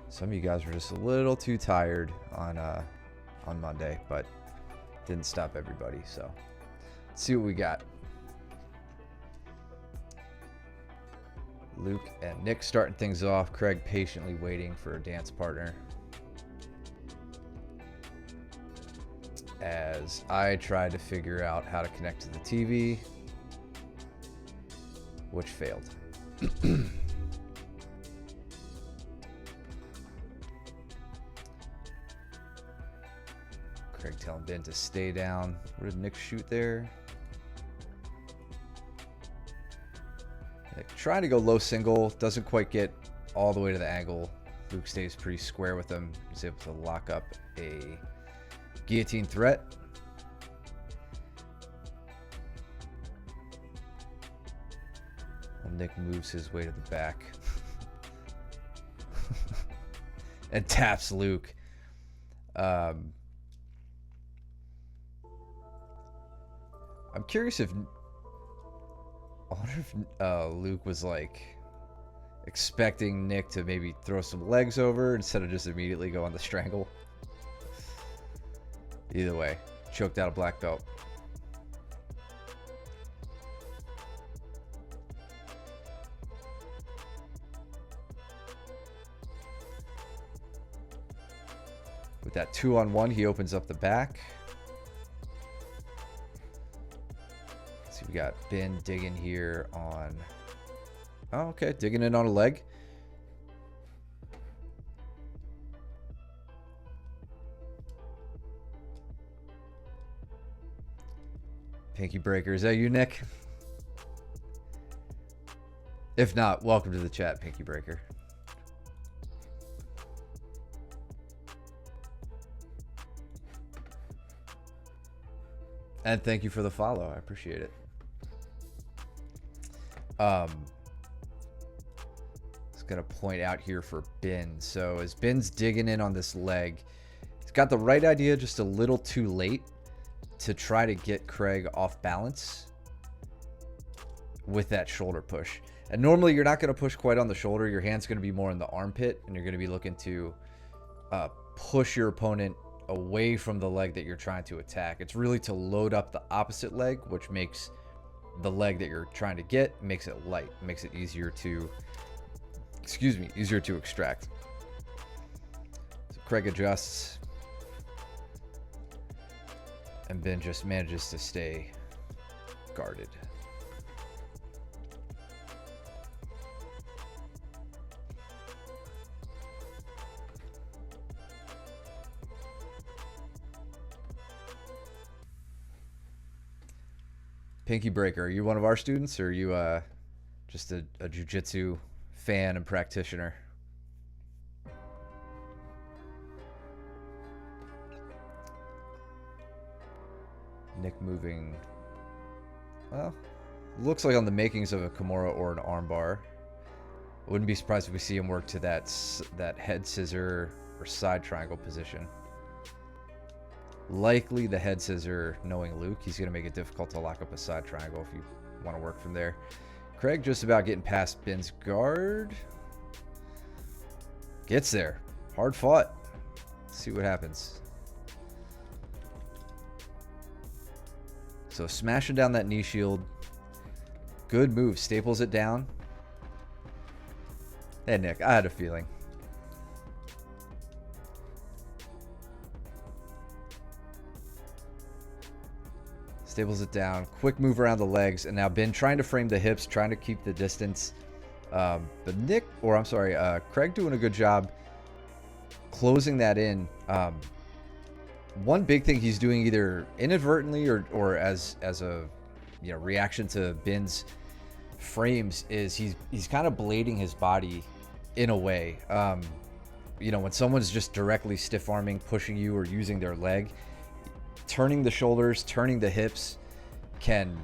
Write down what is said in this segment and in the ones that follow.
Some of you guys were just a little too tired on Monday, but didn't stop everybody. So let's see what we got. Luke and Nick starting things off. Craig patiently waiting for a dance partner. As I tried to figure out how to connect to the TV, which failed. Craig telling Ben to stay down. What did Nick shoot there? Nick trying to go low single. Doesn't quite get all the way to the angle. Luke stays pretty square with him. He's able to lock up a guillotine threat. Nick moves his way to the back and taps Luke. I'm curious if I wonder if Luke was like expecting Nick to maybe throw some legs over instead of just immediately go on the strangle. Either way, choked out a black belt. With that 2-on-1, he opens up the back. Let's see, we got Ben digging here on... Oh, okay, digging in on a leg. Pinky Breaker, is that you, Nick? If not, welcome to the chat, Pinky Breaker. And thank you for the follow. I appreciate it. Just gonna point out here for Ben. So as Ben's digging in on this leg, he's got the right idea, just a little too late to try to get Craig off balance with that shoulder push. And normally you're not going to push quite on the shoulder. Your hand's going to be more in the armpit, and you're going to be looking to push your opponent away from the leg that you're trying to attack. It's really to load up the opposite leg, which makes the leg that you're trying to get, makes it light, makes it easier to, easier to extract. So Craig adjusts, and Ben just manages to stay guarded. Pinky Breaker, are you one of our students, or are you just a jiu-jitsu fan and practitioner? Nick moving, well, looks like on the makings of a Kimura or an armbar. I wouldn't be surprised if we see him work to that head scissor or side triangle position. Likely the head scissor, knowing Luke, he's going to make it difficult to lock up a side triangle if you want to work from there. Craig just about getting past Ben's guard. Gets there. Hard fought. Let's see what happens. So smashing down that knee shield. Good move. Staples it down. Hey, Nick, I had a feeling. Staples it down. Quick move around the legs. And now Ben trying to frame the hips, trying to keep the distance. But Craig doing a good job closing that in. One big thing he's doing either inadvertently or as a reaction to Ben's frames is he's kind of blading his body in a way. When someone's just directly stiff arming, pushing you, or using their leg, turning the shoulders, turning the hips can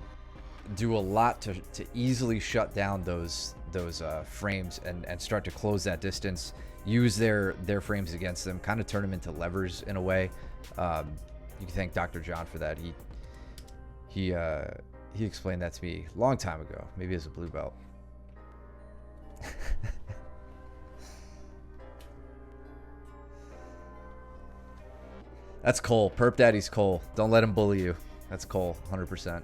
do a lot to easily shut down those frames and start to close that distance. Use their frames against them, kind of turn them into levers in a way. You can thank Dr. John for that. He explained that to me a long time ago, maybe as a blue belt. That's Cole. Perp Daddy's Cole. Don't let him bully you. That's Cole, 100%.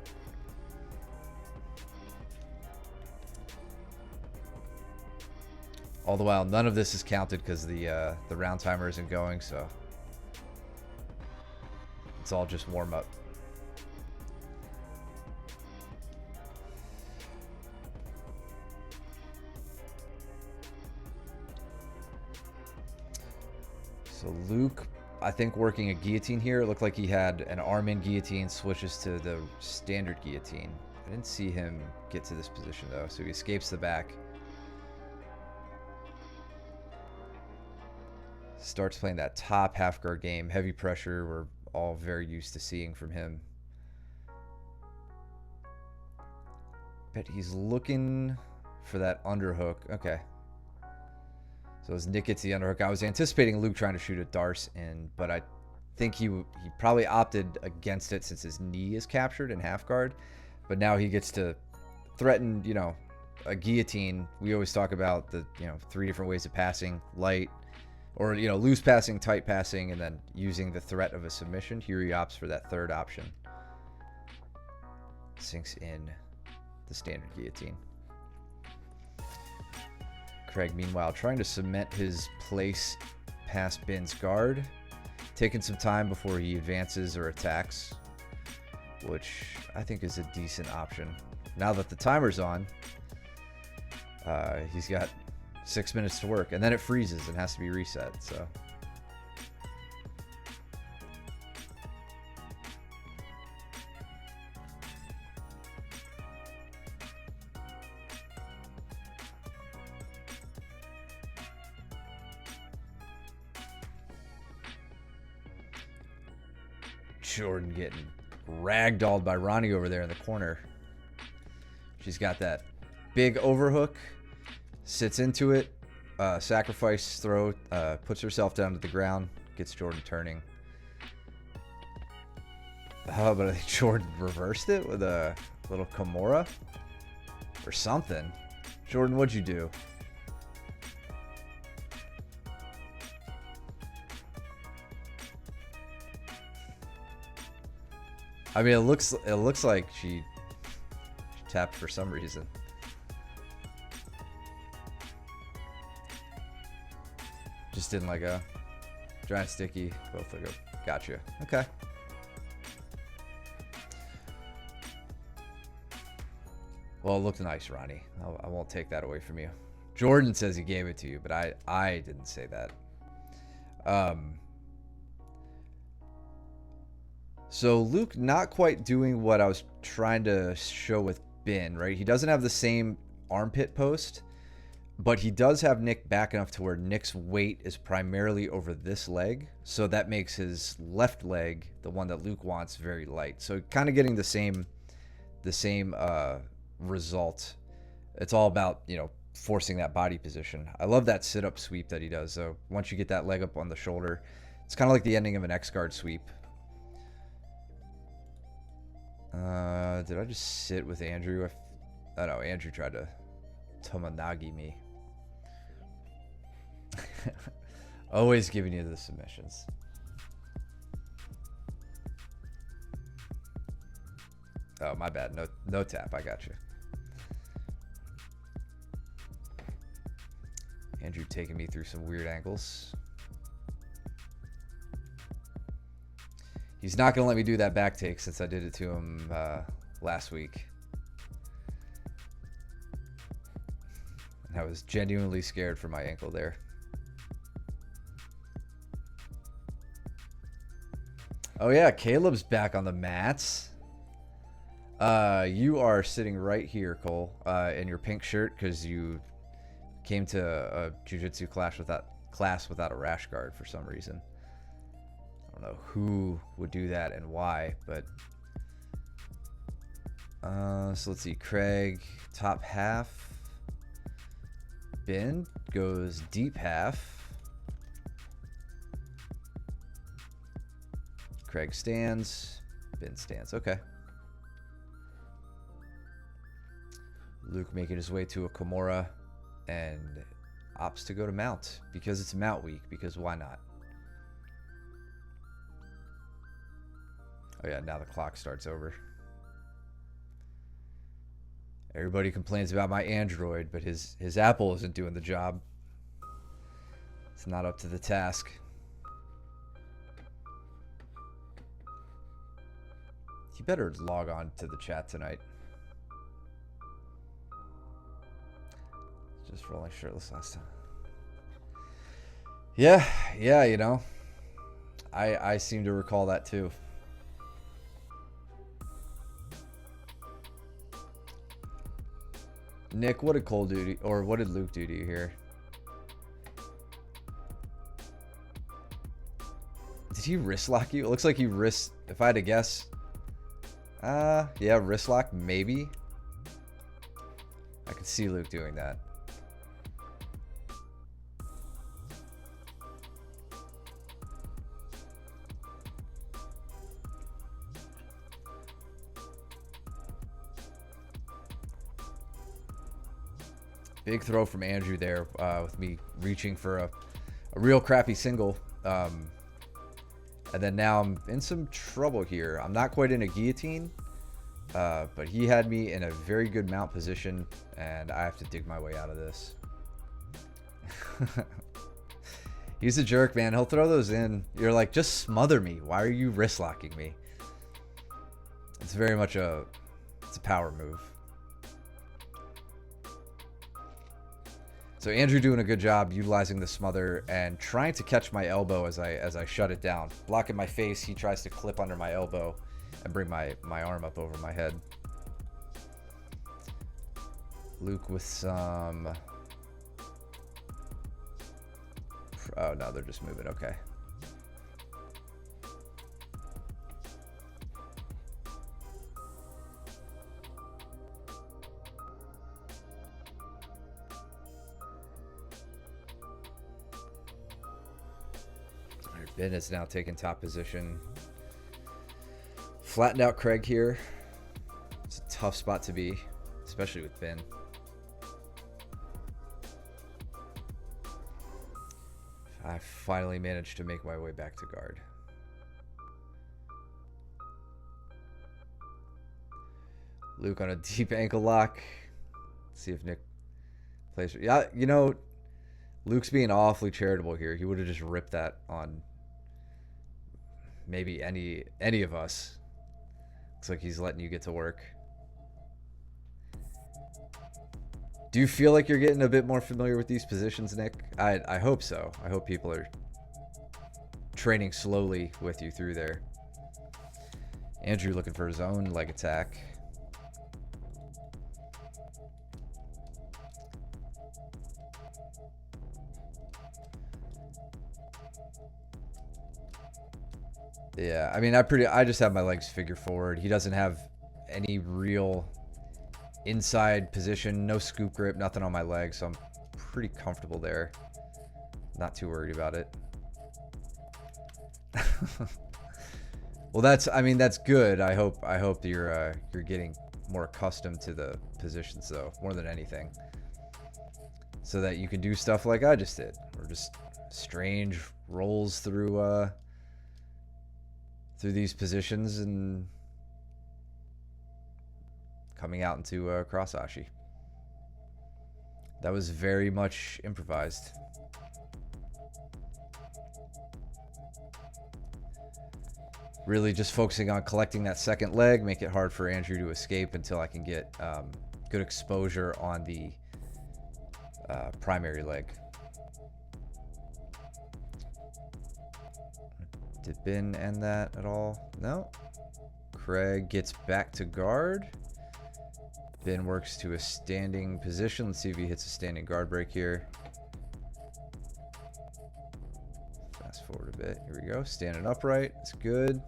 All the while, none of this is counted because the round timer isn't going, so it's all just warm up. So Luke, I think, working a guillotine here. It looked like he had an arm-in guillotine, switches to the standard guillotine. I didn't see him get to this position, though, so he escapes the back. Starts playing that top half guard game. Heavy pressure, we're all very used to seeing from him. Bet he's looking for that underhook. Okay. So as Nick gets the underhook, I was anticipating Luke trying to shoot a Darce in, but I think he probably opted against it since his knee is captured in half guard. But now he gets to threaten, you know, a guillotine. We always talk about the, you know, 3 different ways of passing: light, or, you know, loose passing, tight passing, and then using the threat of a submission. Here he opts for that third option. Sinks in the standard guillotine. Craig, meanwhile, trying to cement his place past Bin's guard. Taking some time before he advances or attacks, which I think is a decent option. Now that the timer's on, he's got 6 minutes to work, and then it freezes and has to be reset, so. Jordan getting ragdolled by Ronnie over there in the corner. She's got that big overhook, sits into it, sacrifice throw, puts herself down to the ground, gets Jordan turning. Oh, but I think Jordan reversed it with a little Kimura or something. Jordan, what'd you do? I mean, it looks like she tapped for some reason. Just didn't like a giant sticky. Both like a gotcha. Okay. Well, it looked nice, Ronnie. I won't take that away from you. Jordan says he gave it to you, but I didn't say that. So Luke not quite doing what I was trying to show with Bin, right? He doesn't have the same armpit post, but he does have Nick back enough to where Nick's weight is primarily over this leg. So that makes his left leg, the one that Luke wants, very light. So kind of getting the same result. It's all about, you know, forcing that body position. I love that sit-up sweep that he does. So once you get that leg up on the shoulder, it's kind of like the ending of an X-guard sweep. Did I just sit with Andrew? I don't know. Andrew tried to Tomonagi me. Always giving you the submissions. Oh, my bad. No tap. I got you. Andrew taking me through some weird angles. He's not going to let me do that back take since I did it to him last week. And I was genuinely scared for my ankle there. Oh yeah, Caleb's back on the mats. You are sitting right here, Cole, in your pink shirt because you came to a jiu-jitsu class without a rash guard for some reason. I don't know who would do that and why, but so let's see. Craig, top half. Bin goes deep half. Craig stands. Bin stands. Okay. Luke making his way to a Kimura and opts to go to mount because it's mount week, because why not? Oh yeah, now the clock starts over. Everybody complains about my Android, but his Apple isn't doing the job. It's not up to the task. You better log on to the chat tonight. Just rolling shirtless last time. Yeah, you know. I seem to recall that too. Nick, what did Cole do to, or what did Luke do to you here? Did he wrist lock you? It looks like he wrist, if I had to guess. Yeah, wrist lock, maybe. I could see Luke doing that. Big throw from Andrew there with me reaching for a real crappy single. And then now I'm in some trouble here. I'm not quite in a guillotine, but he had me in a very good mount position, and I have to dig my way out of this. He's a jerk, man. He'll throw those in. You're like, just smother me. Why are you wrist locking me? It's very much it's a power move. So Andrew doing a good job utilizing the smother and trying to catch my elbow as I shut it down. Blocking my face, he tries to clip under my elbow and bring my arm up over my head. Luke with some... Oh no, they're just moving, okay. Ben is now taking top position. Flattened out Craig here. It's a tough spot to be, especially with Ben. I finally managed to make my way back to guard. Luke on a deep ankle lock. Let's see if Nick plays. Yeah, you know, Luke's being awfully charitable here. He would have just ripped that on maybe any of us. Looks like he's letting you get to work. Do you feel like you're getting a bit more familiar with these positions, Nick? I hope so. I hope people are training slowly with you through there. Andrew looking for his own leg attack. Yeah, I mean, I just have my legs figure forward. He doesn't have any real inside position, no scoop grip, nothing on my legs, so I'm pretty comfortable there. Not too worried about it. Well, that's good. I hope that you're getting more accustomed to the positions though, more than anything, so that you can do stuff like I just did, or just strange rolls through these positions and coming out into cross ashi. That was very much improvised. Really just focusing on collecting that second leg, make it hard for Andrew to escape until I can get good exposure on the primary leg. Did Ben end that at all? No. Craig gets back to guard. Ben works to a standing position. Let's see if he hits a standing guard break here. Fast forward a bit. Here we go. Standing upright. It's good.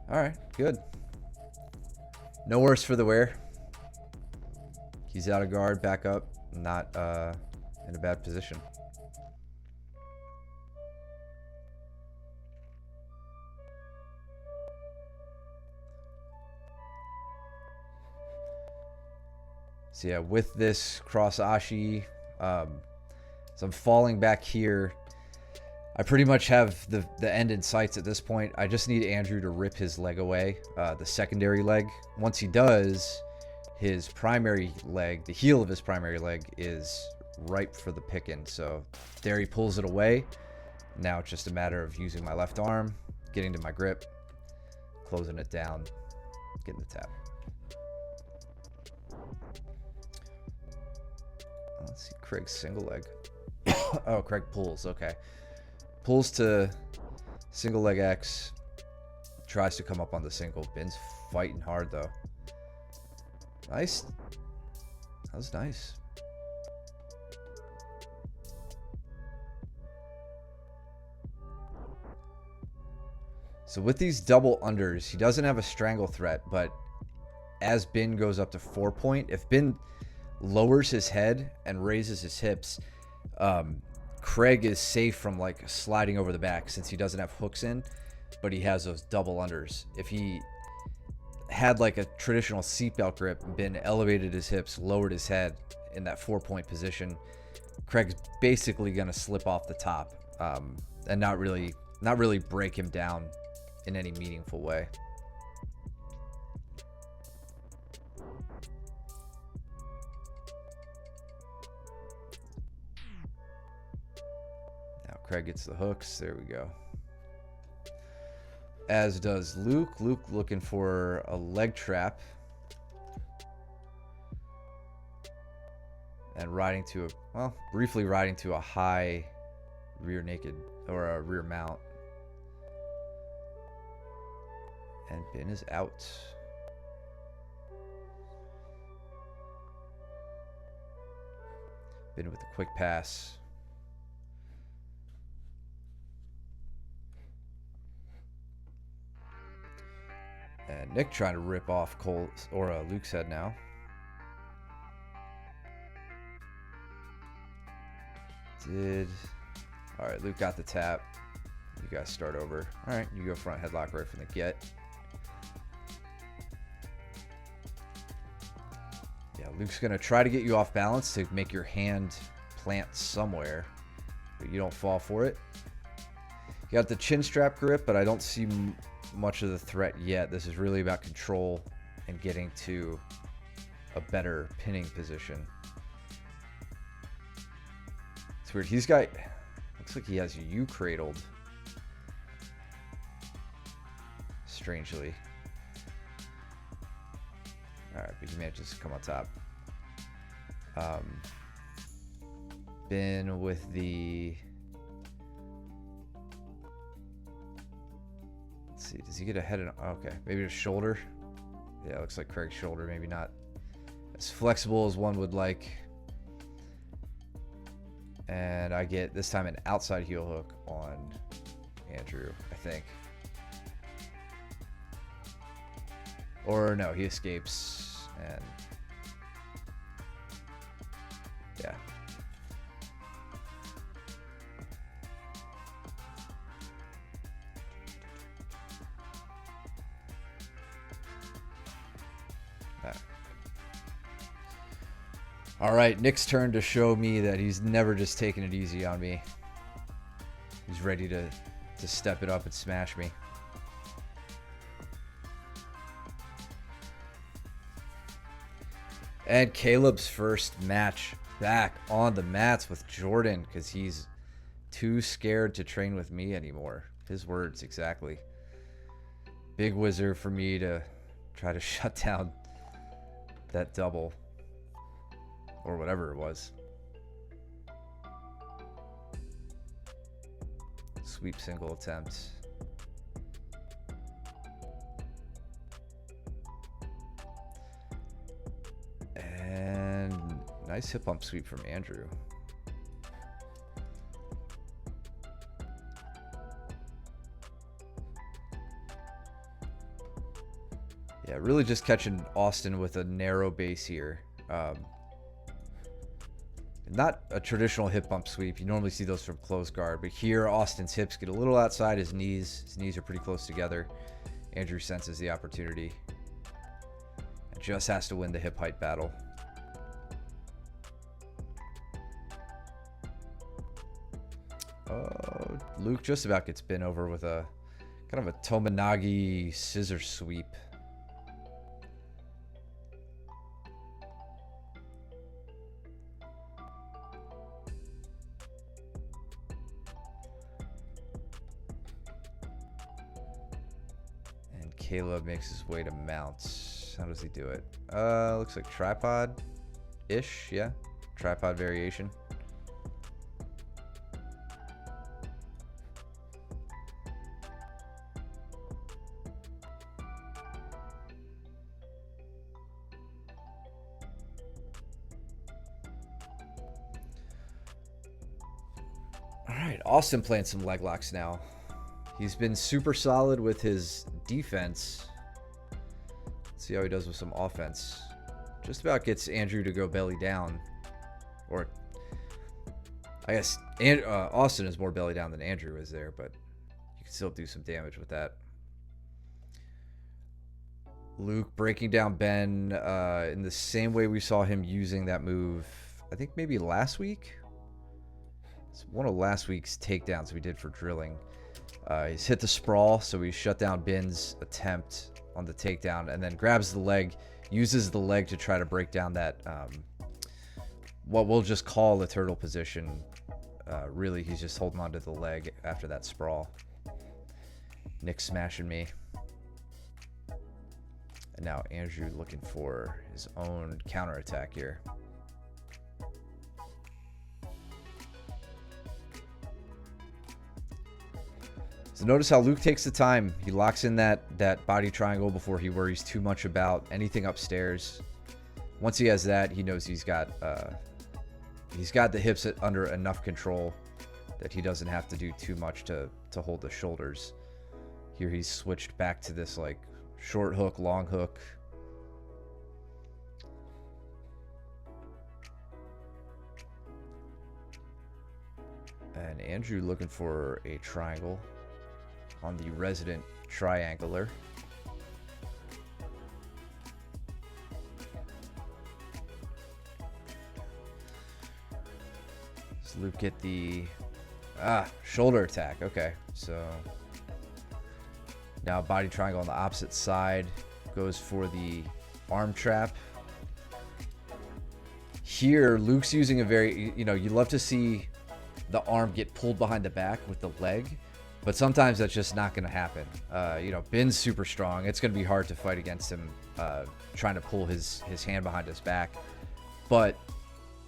All right. Good. No worse for the wear. He's out of guard. Back up. Not in a bad position. So yeah, with this cross ashi, so I'm falling back here. I pretty much have the end in sights at this point. I just need Andrew to rip his leg away, the secondary leg. Once he does, his primary leg, the heel of his primary leg, is ripe for the picking. So there he pulls it away. Now it's just a matter of using my left arm, getting to my grip, closing it down, getting the tap. Let's see, Craig's single leg. Oh, Craig pulls, okay. Pulls to single leg X. Tries to come up on the single. Ben's fighting hard though. Nice. That was nice. So with these double unders, he doesn't have a strangle threat, but as Ben goes up to 4 point, if Ben lowers his head and raises his hips, Craig is safe from like sliding over the back since he doesn't have hooks in, but he has those double unders. If he had like a traditional seatbelt grip, Ben elevated his hips, lowered his head in that 4 point position, Craig's basically going to slip off the top and not really break him down in any meaningful way. Now Craig gets the hooks. There we go. As does Luke. Luke looking for a leg trap. And riding to a, well, briefly riding to a high rear naked or a rear mount. And Ben is out. Ben with a quick pass. And Nick trying to rip off Cole's or Luke's head now. All right, Luke got the tap. You guys start over. All right, you go front headlock right from the get. Yeah, Luke's going to try to get you off balance to make your hand plant somewhere, but you don't fall for it. You got the chin strap grip, but I don't see much of the threat yet. This is really about control and getting to a better pinning position. It's weird. He's got, looks like he has you cradled. Strangely. Alright, but he manages to come on top. Ben with the... Let's see, does he get a head and... Okay, maybe a shoulder. Yeah, it looks like Craig's shoulder. Maybe not as flexible as one would like. And I get, this time, an outside heel hook on Andrew, I think. Or no, he escapes, and yeah. All right, Nick's turn to show me that he's never just taking it easy on me. He's ready to step it up and smash me. And Caleb's first match back on the mats with Jordan because he's too scared to train with me anymore. His words, exactly. Big wizard for me to try to shut down that double. Or whatever it was. Sweep single attempt. And nice hip bump sweep from Andrew. Yeah, really just catching Austin with a narrow base here. Not a traditional hip bump sweep. You normally see those from close guard, but here Austin's hips get a little outside his knees. His knees are pretty close together. Andrew senses the opportunity and just has to win the hip height battle. Oh, Luke just about gets bent over with a kind of a Tomonagi scissor sweep. And Caleb makes his way to mounts. How does he do it? Looks like tripod-ish, yeah. Tripod variation. Alright, Austin playing some leg locks now. He's been super solid with his defense. Let's see how he does with some offense. Just about gets Andrew to go belly down. Or, I guess Austin is more belly down than Andrew is there, but you can still do some damage with that. Luke breaking down Ben in the same way we saw him using that move, I think maybe last week. It's one of last week's takedowns we did for drilling. He's hit the sprawl, so he shut down Ben's attempt on the takedown, and then grabs the leg, uses the leg to try to break down that, what we'll just call the turtle position. Really, he's just holding onto the leg after that sprawl. Nick smashing me. And now Andrew looking for his own counterattack here. So notice how Luke takes the time. He locks in that body triangle before he worries too much about anything upstairs. Once he has that, he knows he's got the hips under enough control that he doesn't have to do too much to hold the shoulders. Here he's switched back to this like short hook, long hook. And Andrew looking for a triangle on the resident triangular. Does Luke get the shoulder attack? Okay, so now body triangle on the opposite side, goes for the arm trap. Here Luke's using a very, you love to see the arm get pulled behind the back with the leg, but sometimes that's just not going to happen. Ben's super strong. It's going to be hard to fight against him trying to pull his hand behind his back. But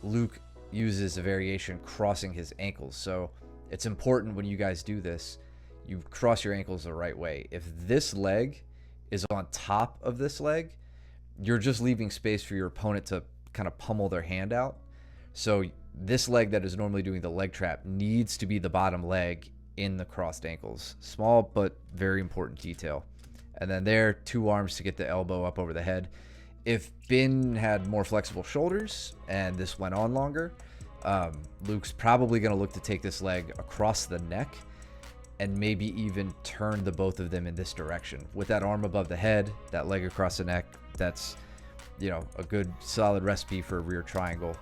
Luke uses a variation crossing his ankles. So it's important when you guys do this, you cross your ankles the right way. If this leg is on top of this leg, you're just leaving space for your opponent to kind of pummel their hand out. So this leg that is normally doing the leg trap needs to be the bottom leg in the crossed ankles. Small but very important detail. And then there, two arms to get the elbow up over the head. If Ben had more flexible shoulders and this went on longer, Luke's probably going to look to take this leg across the neck and maybe even turn the both of them in this direction. With that arm above the head, that leg across the neck, that's, a good solid recipe for a rear triangle.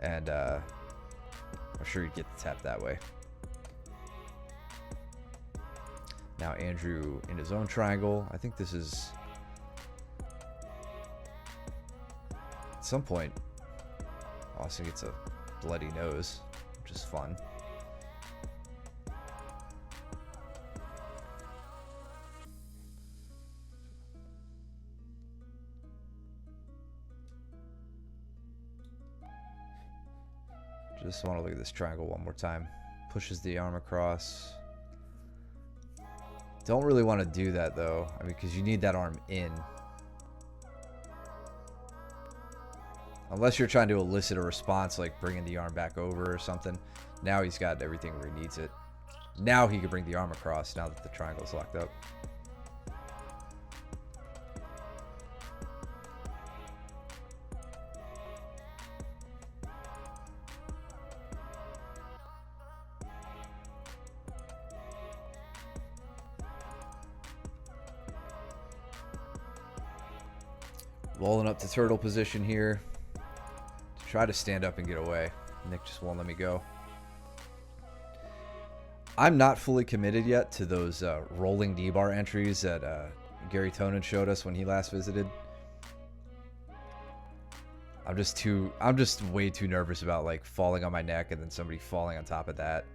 And I'm sure you'd get the tap that way. Now Andrew in his own triangle. I think this is, at some point, Austin gets a bloody nose, which is fun. Just want to look at this triangle one more time. Pushes the arm across. Don't really want to do that though. Because you need that arm in. Unless you're trying to elicit a response, like bringing the arm back over or something. Now he's got everything where he needs it. Now he can bring the arm across now that the triangle's locked up. Rolling up to turtle position here to try to stand up and get away. Nick just won't let me go. I'm not fully committed yet to those rolling knee bar entries that Gary Tonin showed us when he last visited. I'm just way too nervous about like falling on my neck and then somebody falling on top of that.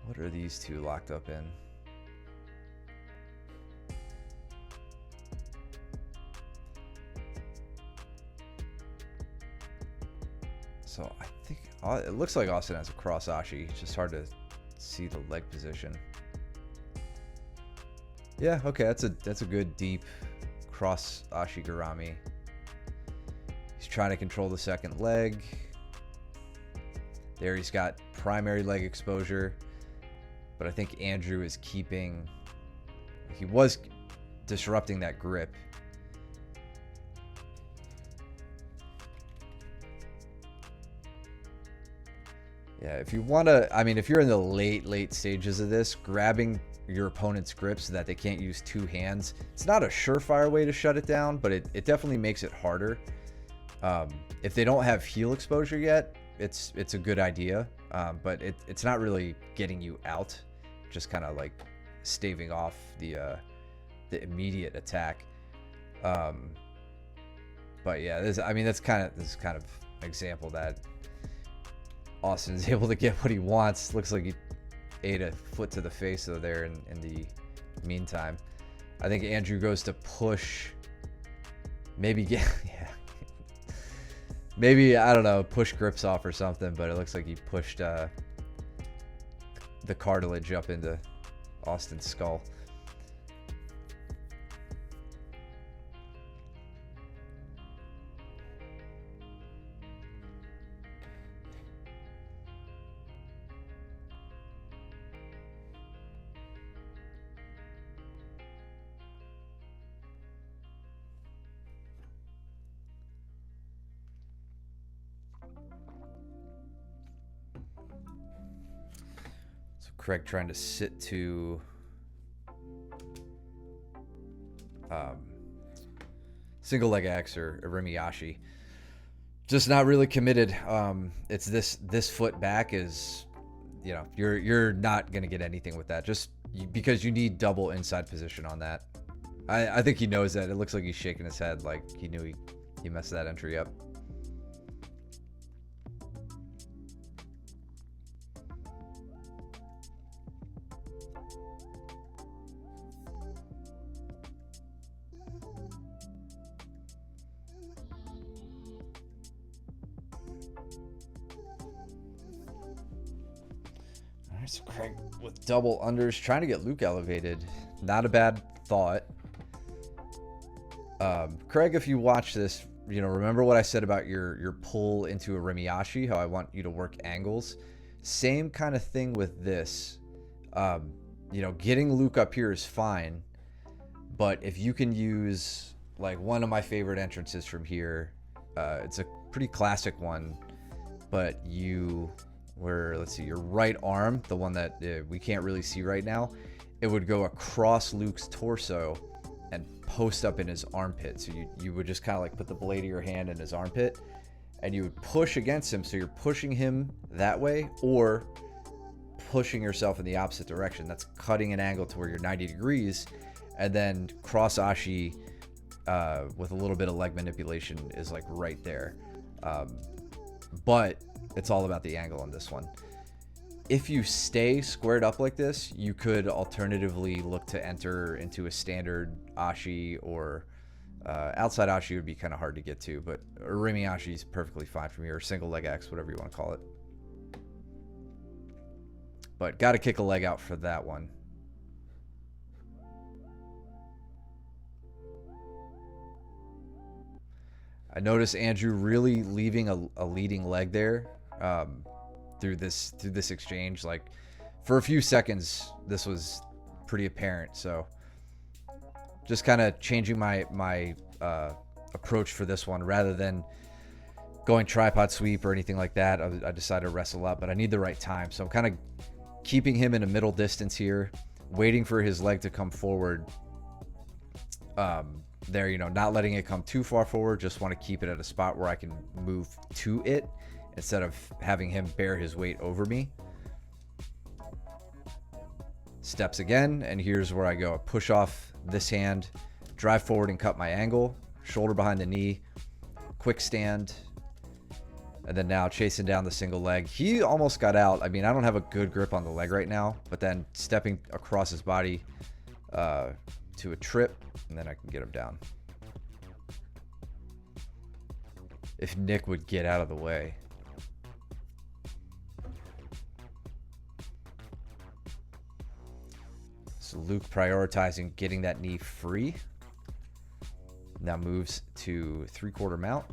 What are these two locked up in? So I think it looks like Austin has a cross ashi. It's just hard to see the leg position. Yeah, okay, that's a good deep cross Ashigurami. He's trying to control the second leg. There he's got primary leg exposure, but I think Andrew is keeping, he was disrupting that grip. Yeah, if you want to, I mean, if you're in the late stages of this, grabbing your opponent's grip so that they can't use two hands, it's not a surefire way to shut it down, but it definitely makes it harder. If they don't have heel exposure yet, it's a good idea, but it's not really getting you out, just kind of like staving off the immediate attack. But yeah, this is kind of an example that Austin's able to get what he wants. Looks like he ate a foot to the face though there in the meantime. I think Andrew goes to push, maybe get maybe, I don't know, push grips off or something, but it looks like he pushed the cartilage up into Austin's skull. Craig trying to sit to single leg X or Remiyashi. Just not really committed. It's this foot back is, you know, you're not gonna get anything with that, just because you need double inside position on that. I think he knows that. It looks like he's shaking his head like he knew he messed that entry up. So Craig with double unders, trying to get Luke elevated. Not a bad thought. Craig, if you watch this, you know, remember what I said about your pull into a Remiyashi, how I want you to work angles. Same kind of thing with this. You know, getting Luke up here is fine, but if you can use like one of my favorite entrances from here, it's a pretty classic one, but let's see, your right arm, the one that we can't really see right now, it would go across Luke's torso and post up in his armpit. So you would just kind of like put the blade of your hand in his armpit and you would push against him. So you're pushing him that way or pushing yourself in the opposite direction. That's cutting an angle to where you're 90 degrees, and then cross ashi with a little bit of leg manipulation is like right there. But it's all about the angle on this one. If you stay squared up like this, you could alternatively look to enter into a standard ashi, or outside ashi would be kind of hard to get to, but Remiyashi is perfectly fine for me, or single leg X, whatever you want to call it. But got to kick a leg out for that one. I noticed Andrew really leaving a leading leg there through this exchange. Like for a few seconds, this was pretty apparent. So just kind of changing my approach for this one, rather than going tripod sweep or anything like that. I decided to wrestle up, but I need the right time. So I'm kind of keeping him in a middle distance here, waiting for his leg to come forward. there, you know, not letting it come too far forward. Just want to keep it at a spot where I can move to it instead of having him bear his weight over me. Steps again, and here's where I go. Push off this hand, drive forward and cut my angle, shoulder behind the knee, quick stand, and then now chasing down the single leg. He almost got out. I mean, I don't have a good grip on the leg right now, but then stepping across his body to a trip, and then I can get him down. If Nick would get out of the way. So Luke prioritizing getting that knee free. Now moves to 3/4 mount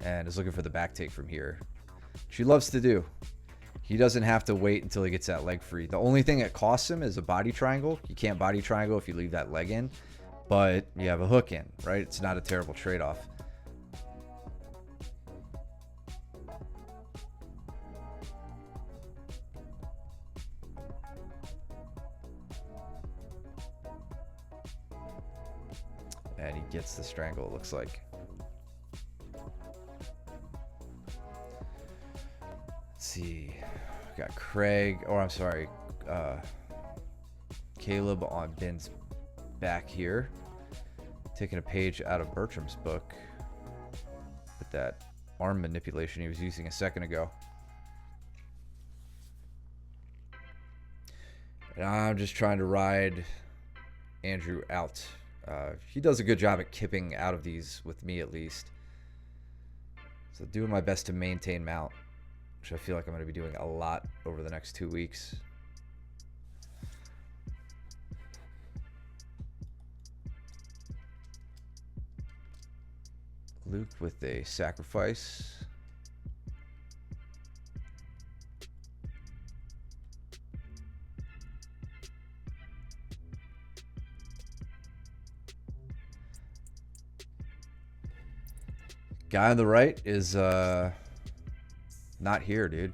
and is looking for the back take from here. She loves to do. He doesn't have to wait until he gets that leg free. The only thing that costs him is a body triangle. You can't body triangle if you leave that leg in, but you have a hook in, right? It's not a terrible trade-off. And he gets the strangle, it looks like. Let's see. We got Craig, or I'm sorry, Caleb on Ben's back here. Taking a page out of Bertram's book with that arm manipulation he was using a second ago. And I'm just trying to ride Andrew out. He does a good job at kipping out of these with me, at least. So doing my best to maintain mount, which I feel like I'm going to be doing a lot over the next 2 weeks. Luke with a sacrifice. Guy on the right is not here, dude.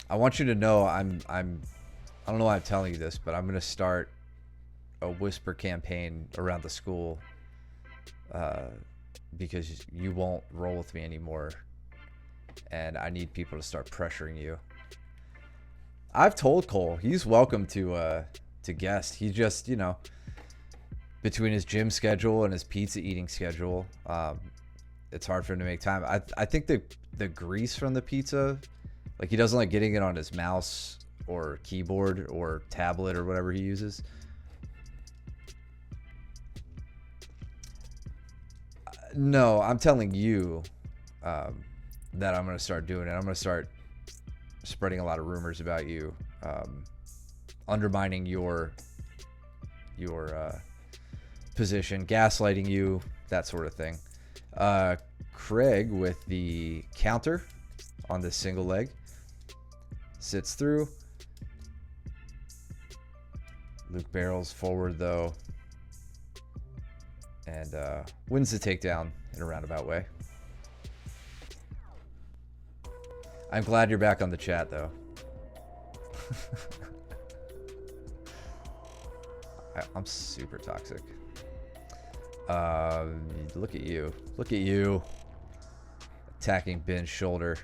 I want you to know I don't know why I'm telling you this, but I'm gonna start a whisper campaign around the school because you won't roll with me anymore, and I need people to start pressuring you. I've told Cole he's welcome to guest. He just, you know, between his gym schedule and his pizza eating schedule, it's hard for him to make time. I think the grease from the pizza, like, he doesn't like getting it on his mouse or keyboard or tablet or whatever he uses. No, I'm telling you that I'm going to start doing it. I'm going to start spreading a lot of rumors about you, undermining your position, gaslighting you, that sort of thing. Craig with the counter on this single leg sits through. Luke barrels forward though and wins the takedown in a roundabout way. I'm glad you're back on the chat, though. I'm super toxic. Look at you. Look at you. Attacking Ben's shoulder.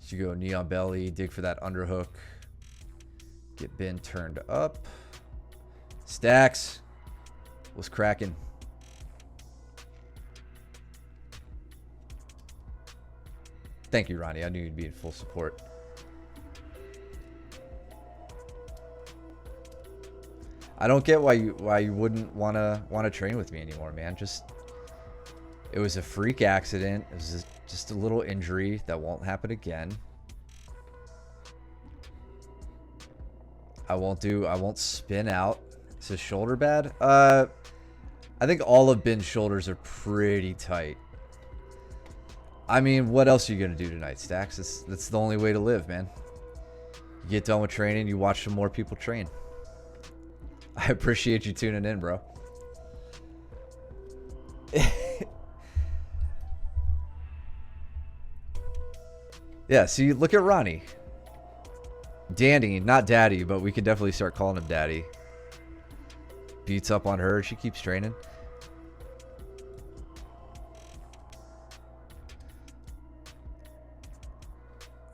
You go knee on belly, dig for that underhook. Get Ben turned up. Stacks was cracking. Thank you, Ronnie. I knew you'd be in full support. I don't get why you wouldn't wanna train with me anymore, man. Just, it was a freak accident. It was just a little injury that won't happen again. I won't spin out. Is his shoulder bad? I think all of Ben's shoulders are pretty tight. I mean, what else are you going to do tonight, Stacks? That's the only way to live, man. You get done with training, you watch some more people train. I appreciate you tuning in, bro. Yeah, see, look at Ronnie. Danny, not Daddy, but we could definitely start calling him Daddy. Beats up on her. She keeps training.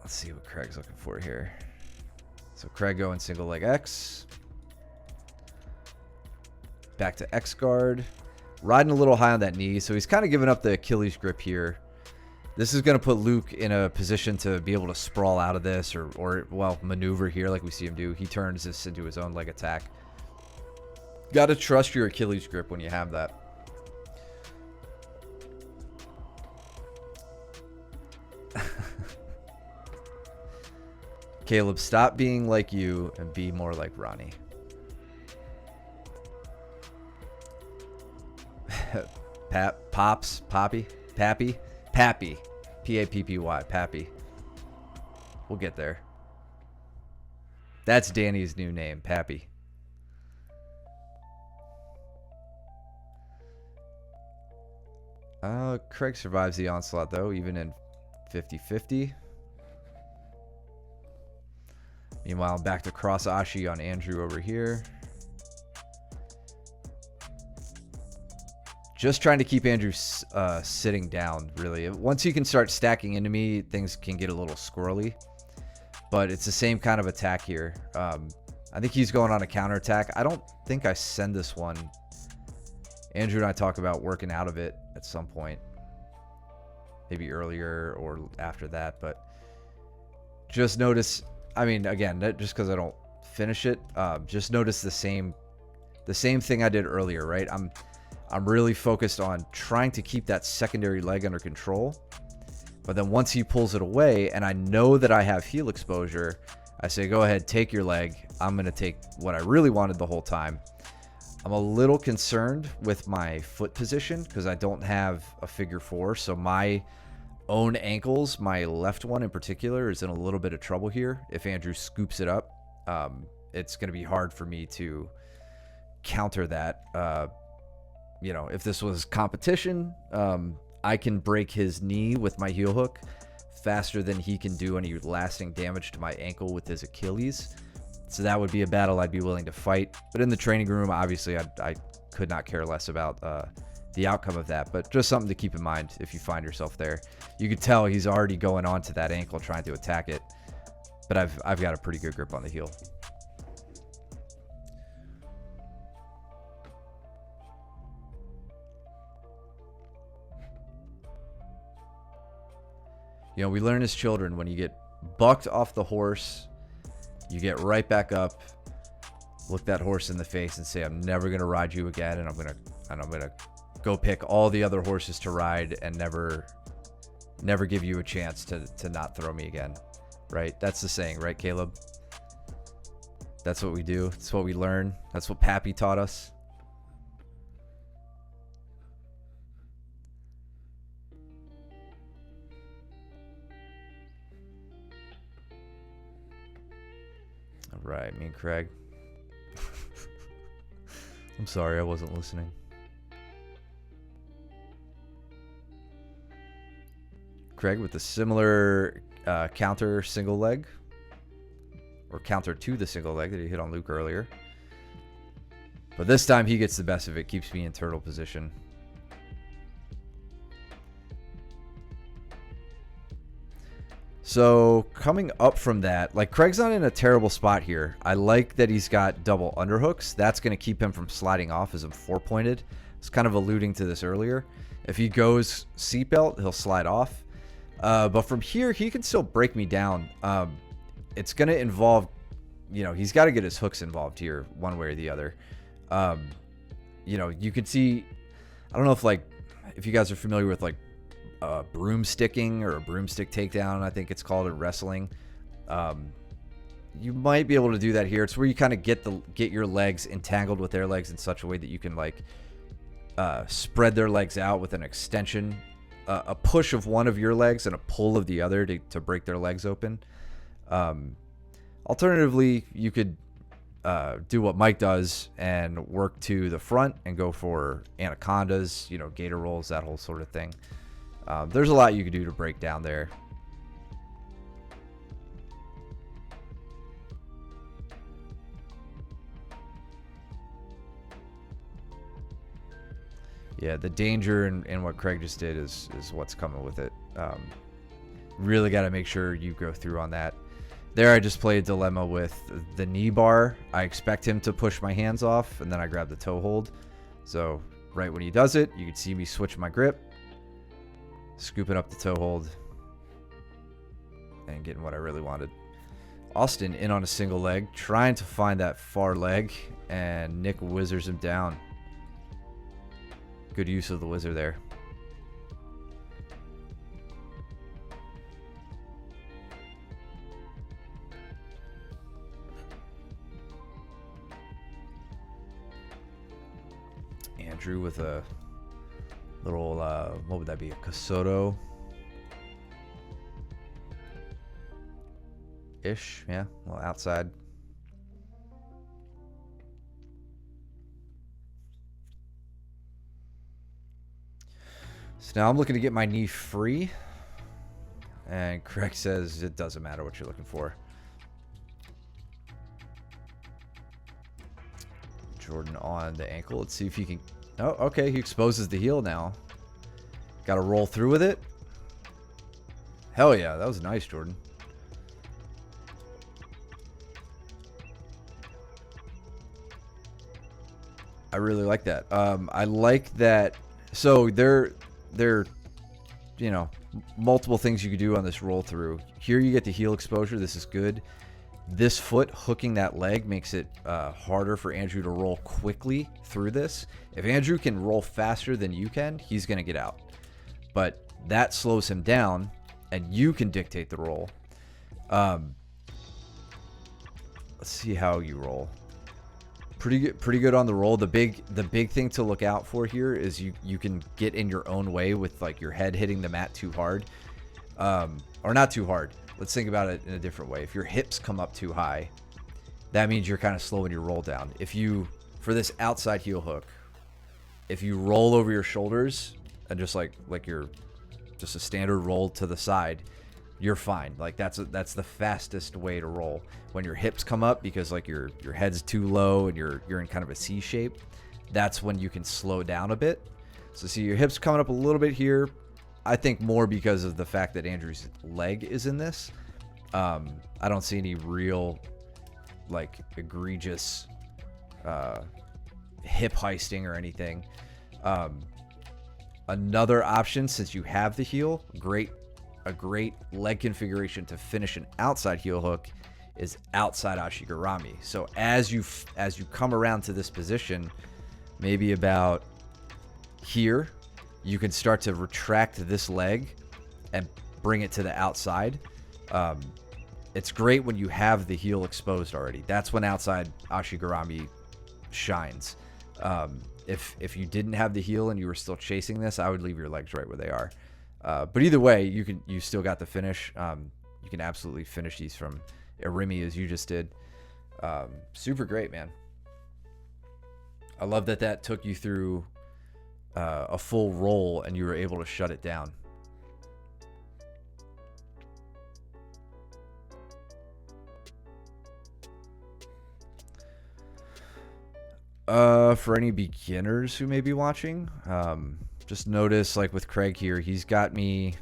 Let's see what Craig's looking for here. So Craig going single leg X. Back to X guard. Riding a little high on that knee. So he's kind of giving up the Achilles grip here. This is going to put Luke in a position to be able to sprawl out of this or well, maneuver here like we see him do. He turns this into his own leg attack. Got to trust your Achilles grip when you have that. Caleb, stop being like you and be more like Ronnie. Pops, Poppy, Pappy, Pappy, P-A-P-P-Y, Pappy. We'll get there. That's Danny's new name, Pappy. Craig survives the onslaught though, even in 50-50. Meanwhile, back to cross Ashi on Andrew over here. Just trying to keep Andrew sitting down, really. Once you can start stacking into me, things can get a little squirrely. But it's the same kind of attack here. I think he's going on a counterattack. I don't think I send this one. Andrew and I talk about working out of it at some point. Maybe earlier or after that. But just notice, I mean, again, just because I don't finish it, just notice the same thing I did earlier, right? I'm really focused on trying to keep that secondary leg under control. But then once he pulls it away and I know that I have heel exposure, I say, go ahead, take your leg. I'm going to take what I really wanted the whole time. I'm a little concerned with my foot position because I don't have a figure four. So my own ankles, my left one in particular, is in a little bit of trouble here. If Andrew scoops it up, it's going to be hard for me to counter that. You know, if this was competition, I can break his knee with my heel hook faster than he can do any lasting damage to my ankle with his Achilles. So that would be a battle I'd be willing to fight. But in the training room, obviously, I could not care less about the outcome of that. But just something to keep in mind if you find yourself there. You could tell he's already going on to that ankle trying to attack it. But I've got a pretty good grip on the heel. You know, we learn as children, when you get bucked off the horse, you get right back up, look that horse in the face and say, I'm never going to ride you again. And I'm going to go pick all the other horses to ride and never give you a chance to not throw me again. Right? That's the saying, right, Caleb? That's what we do. That's what we learn. That's what Pappy taught us. All right, me and Craig. I'm sorry, I wasn't listening. Craig with a similar counter single leg, or counter to the single leg that he hit on Luke earlier. But this time he gets the best of it, keeps me in turtle position. So coming up from that, like, Craig's not in a terrible spot here. I like that he's got double underhooks. That's going to keep him from sliding off as I'm four-pointed. I was kind of alluding to this earlier. If he goes seatbelt, he'll slide off. But from here, he can still break me down. It's going to involve, you know, he's got to get his hooks involved here one way or the other. You know, you can see, I don't know if you guys are familiar with broomsticking or a broomstick takedown, I think it's called in wrestling. You might be able to do that here. It's where you kind of get your legs entangled with their legs in such a way that you can spread their legs out with an extension, a push of one of your legs and a pull of the other to break their legs open. Alternatively, you could do what Mike does and work to the front and go for anacondas, you know, gator rolls, that whole sort of thing. There's a lot you could do to break down there. Yeah, the danger in what Craig just did is what's coming with it. Really got to make sure you go through on that. There, I just played Dilemma with the knee bar. I expect him to push my hands off, and then I grab the toe hold. So right when he does it, you can see me switch my grip, scooping up the toe hold, and getting what I really wanted. Austin in on a single leg, trying to find that far leg, and Nick whizzers him down. Good use of the wizard there. Andrew with a little, what would that be? A Kasoto ish, yeah, a little outside. So now I'm looking to get my knee free, and Craig says it doesn't matter what you're looking for. Jordan on the ankle. Let's see if he can. Oh, okay, he exposes the heel now. Got to roll through with it. Hell yeah, that was nice, Jordan. I really like that. I like that. So there, you know, multiple things you could do on this roll through. Here you get the heel exposure. This is good. This foot hooking that leg makes it harder for Andrew to roll quickly through this. If Andrew can roll faster than you can, he's going to get out. But that slows him down, and you can dictate the roll. Let's see how you roll. Pretty good on the roll. The big thing to look out for here is you can get in your own way with like your head hitting the mat too hard, or not too hard. Let's think about it in a different way. If your hips come up too high, that means you're kind of slowing your roll down. If you, for this outside heel hook, if you roll over your shoulders and just like you're just a standard roll to the side, you're fine. Like that's the fastest way to roll. When your hips come up because like your head's too low and you're in kind of a C shape, that's when you can slow down a bit. So see your hips coming up a little bit here. I think more because of the fact that Andrew's leg is in this. I don't see any real like egregious hip heisting or anything. Another option, since you have the heel, a great leg configuration to finish an outside heel hook is outside Ashigarami. So as you come around to this position, maybe about here, you can start to retract this leg and bring it to the outside. It's great when you have the heel exposed already. That's when outside Ashigarami shines. If you didn't have the heel and you were still chasing this, I would leave your legs right where they are. But either way, you still got the finish. You can absolutely finish these from Irimi as you just did. Super great, man. I love that took you through a full roll and you were able to shut it down. For any beginners who may be watching, just notice like with Craig here, he's got a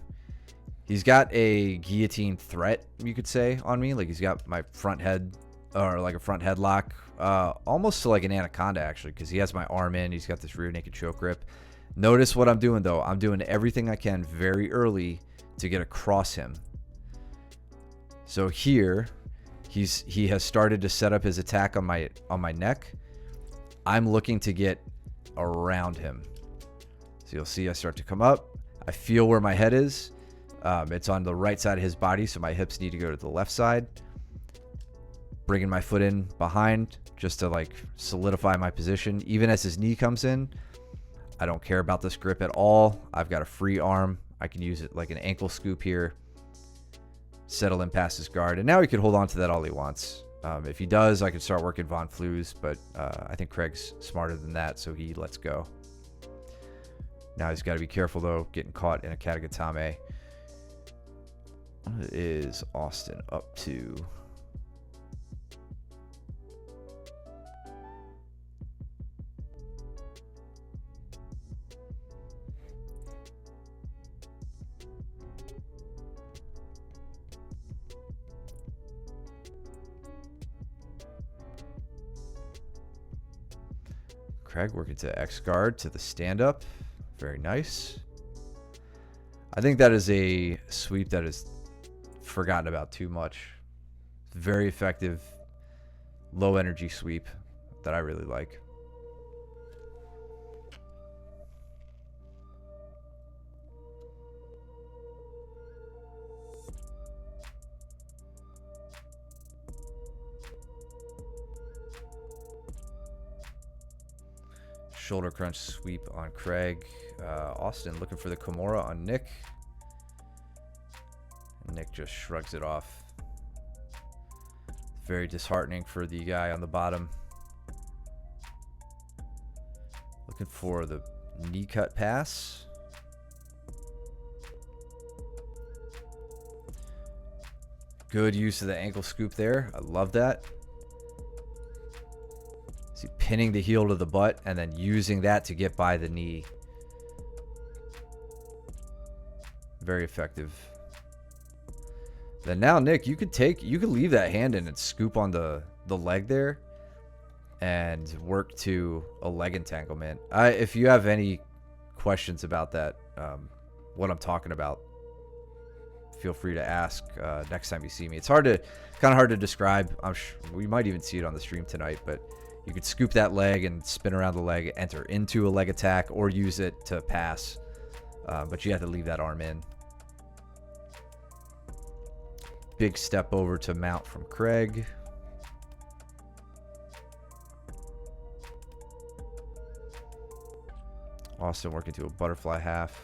guillotine threat, you could say, on me. Like he's got my front head, or like a front headlock, almost to like an anaconda actually, because he has my arm in. He's got this rear naked choke grip. Notice what I'm doing though. I'm doing everything I can very early to get across him. So here, he has started to set up his attack on my neck. I'm looking to get around him. So you'll see I start to come up. I feel where my head is. It's on the right side of his body, so my hips need to go to the left side. Bringing my foot in behind just to like solidify my position. Even as his knee comes in, I don't care about this grip at all. I've got a free arm. I can use it like an ankle scoop here. Settle in past his guard. And now he can hold on to that all he wants. If he does, I can start working Von Flues, but I think Craig's smarter than that, so he lets go. Now he's got to be careful, though, getting caught in a Katagatame. What is Austin up to? Craig working to X guard to the stand up. Very nice. I think that is a sweep that is forgotten about too much. Very effective, low energy sweep that I really like. Shoulder crunch sweep on Craig. Austin looking for the Kimura on Nick. Nick just shrugs it off. Very disheartening for the guy on the bottom. Looking for the knee cut pass. Good use of the ankle scoop there. I love that. See, pinning the heel to the butt and then using that to get by the knee. Very effective. Then now, Nick, you could leave that hand in and scoop on the leg there and work to a leg entanglement. If you have any questions about that, what I'm talking about, feel free to ask next time you see me. It's kind of hard to describe. I'm sure we might even see it on the stream tonight, but you could scoop that leg and spin around the leg, enter into a leg attack, or use it to pass. But you have to leave that arm in. Big step over to mount from Craig. Austin working to a butterfly half.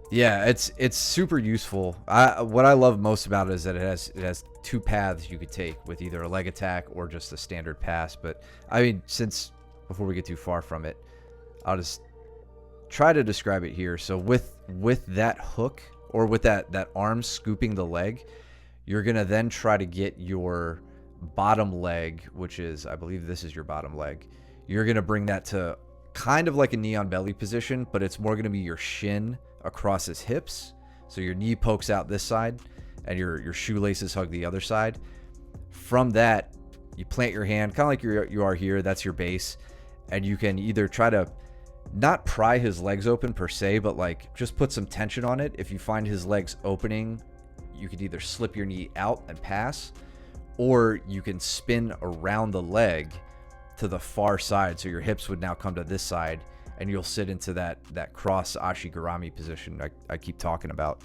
Yeah, it's super useful. What I love most about it is that it has two paths you could take with either a leg attack or just a standard pass. But I mean, before we get too far from it, I'll just try to describe it here. So with that hook or with that arm scooping the leg, you're gonna then try to get your bottom leg, which is, I believe this is your bottom leg. You're gonna bring that to kind of like a knee on belly position, but it's more gonna be your shin across his hips. So your knee pokes out this side and your shoelaces hug the other side. From that, you plant your hand kind of like you are here. That's your base. And you can either try to not pry his legs open per se, but like just put some tension on it. If you find his legs opening, you could either slip your knee out and pass, or you can spin around the leg to the far side. So your hips would now come to this side and you'll sit into that cross Ashigarami position I keep talking about.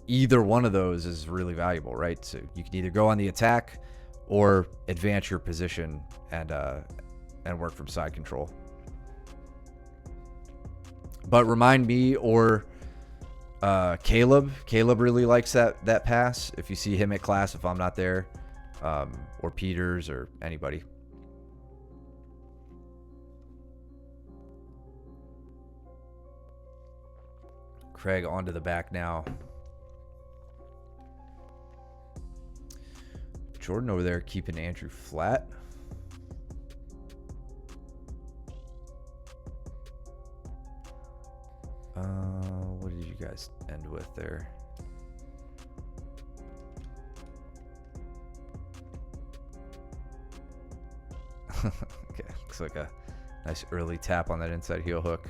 Either one of those is really valuable, right? So you can either go on the attack or advance your position and work from side control. But remind me or Caleb. Caleb really likes that pass. If you see him at class, if I'm not there, or Peters or anybody. Craig onto the back now. Jordan over there keeping Andrew flat. What did you guys end with there? Okay, looks like a nice early tap on that inside heel hook.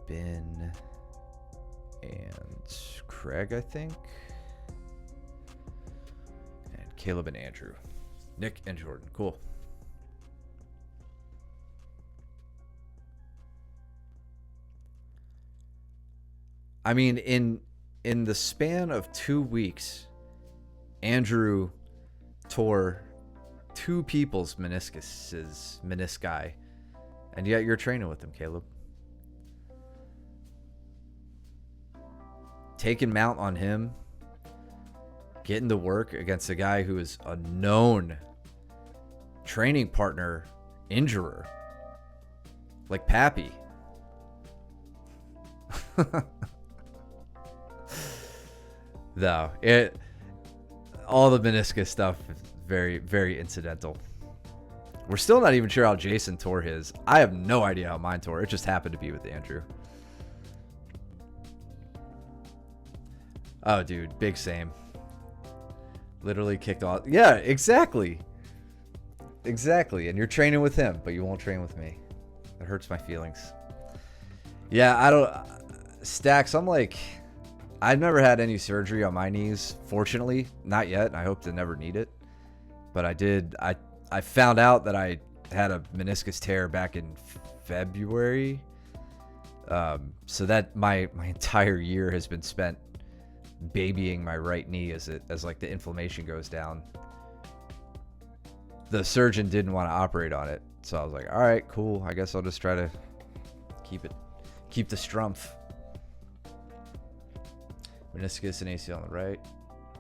Spin and Craig, I think. And Caleb and Andrew. Nick and Jordan. Cool. I mean, in the span of 2 weeks, Andrew tore 2 people's menisci, and yet you're training with him, Caleb. Taking mount on him, getting to work against a guy who is a known training partner injurer, like Pappy. No, all the meniscus stuff is very, very incidental. We're still not even sure how Jason tore his. I have no idea how mine tore. It just happened to be with Andrew. Oh, dude, big same. Literally kicked off. Yeah, exactly. Exactly. And you're training with him, but you won't train with me. It hurts my feelings. Yeah, I don't. Stacks, I'm like, I've never had any surgery on my knees, fortunately. Not yet. And I hope to never need it. But I did. I found out that I had a meniscus tear back in February. So that my entire year has been spent babying my right knee as like the inflammation goes down. The surgeon didn't want to operate on it, so I was like, all right, cool. I guess I'll just try to keep the strumpf. Meniscus and ACL on the right.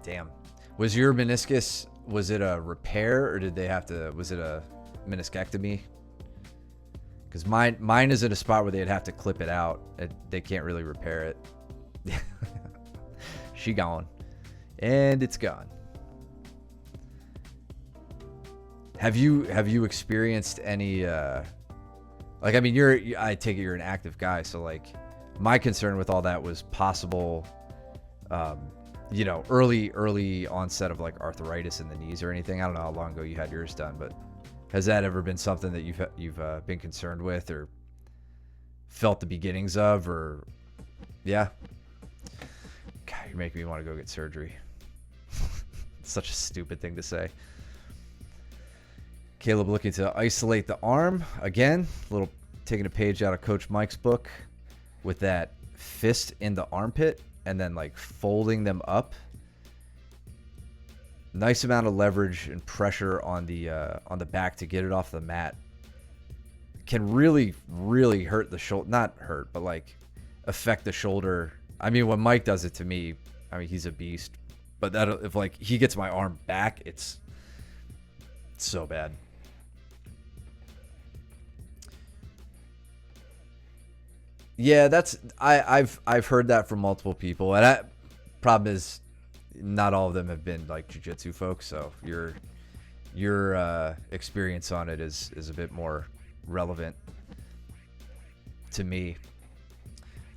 Damn. Was your meniscus, was it a repair or did they have to, was it a meniscectomy? Because mine is at a spot where they'd have to clip it out. They can't really repair it. She gone. And it's gone. Have you experienced any like, I mean, I take it you're an active guy, so like my concern with all that was possible you know, early onset of like arthritis in the knees or anything. I don't know how long ago you had yours done, but has that ever been something that you've been concerned with or felt the beginnings of? Or yeah, God, you're making me want to go get surgery. Such a stupid thing to say. Caleb looking to isolate the arm again. Taking a page out of Coach Mike's book with that fist in the armpit and then like folding them up. Nice amount of leverage and pressure on the back to get it off the mat. Can really, really hurt the shoulder. Not hurt, but like affect the shoulder. I mean, when Mike does it to me, I mean, he's a beast. But that if like he gets my arm back, it's so bad. Yeah, I've heard that from multiple people, and problem is, not all of them have been like jiu-jitsu folks, so your experience on it is a bit more relevant to me.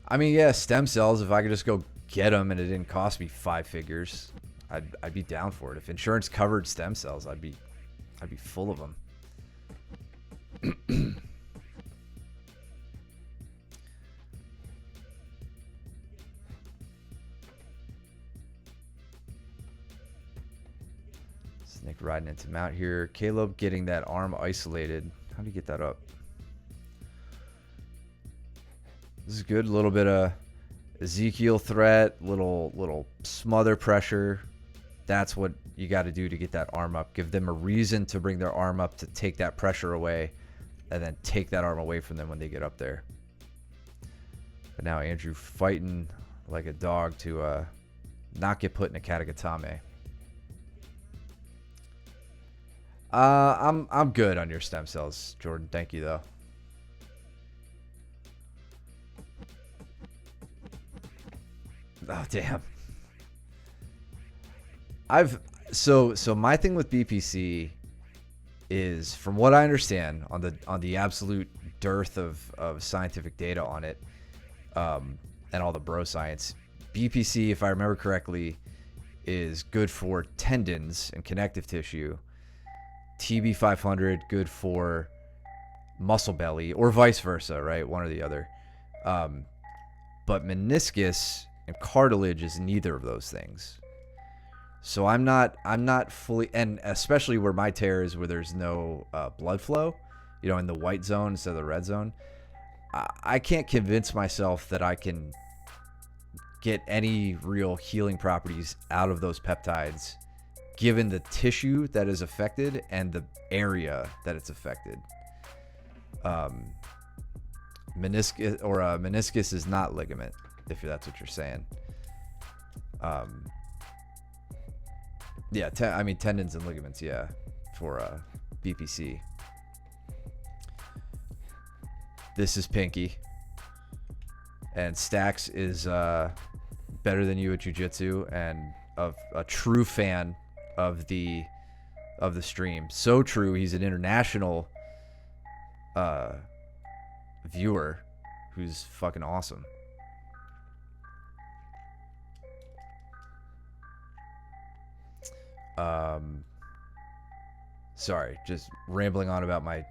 I mean, yeah, stem cells. If I could just go get them and it didn't cost me 5 figures, I'd be down for it. If insurance covered stem cells, I'd be full of them. Nick riding into Mount here. Caleb getting that arm isolated. How do you get that up? This is good. A little bit of Ezekiel threat, little smother pressure. That's what you got to do to get that arm up. Give them a reason to bring their arm up to take that pressure away, and then take that arm away from them when they get up there. But now Andrew fighting like a dog to not get put in a katagatame. I'm good on your stem cells, Jordan. Thank you though. Oh damn. So my thing with BPC is, from what I understand, on the absolute dearth of scientific data on it, and all the bro science, BPC, if I remember correctly, is good for tendons and connective tissue. TB500 good for muscle belly, or vice versa, right? One or the other. But meniscus and cartilage is neither of those things. So I'm not fully, and especially where my tear is, where there's no blood flow, you know, in the white zone instead of the red zone. I can't convince myself that I can get any real healing properties out of those peptides, given the tissue that is affected and the area that it's affected. Meniscus is not ligament, if that's what you're saying. Yeah, I mean tendons and ligaments, yeah, for BPC. This is Pinky, and Stacks is better than you at jiu-jitsu and a true fan of the stream. So true, he's an international viewer who's fucking awesome. Sorry, just rambling on about my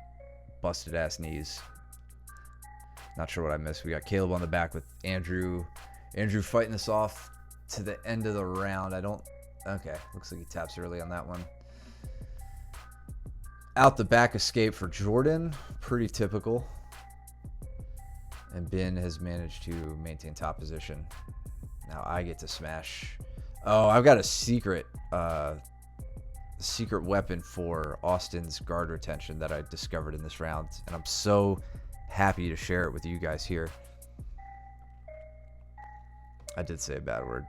busted ass knees. Not sure what I missed. We got Caleb on the back with Andrew. Andrew fighting this off to the end of the round. Okay, looks like he taps early on that one. Out the back escape for Jordan. Pretty typical. And Ben has managed to maintain top position. Now I get to smash. Oh, I've got a secret weapon for Austin's guard retention that I discovered in this round. And I'm so happy to share it with you guys here. I did say a bad word.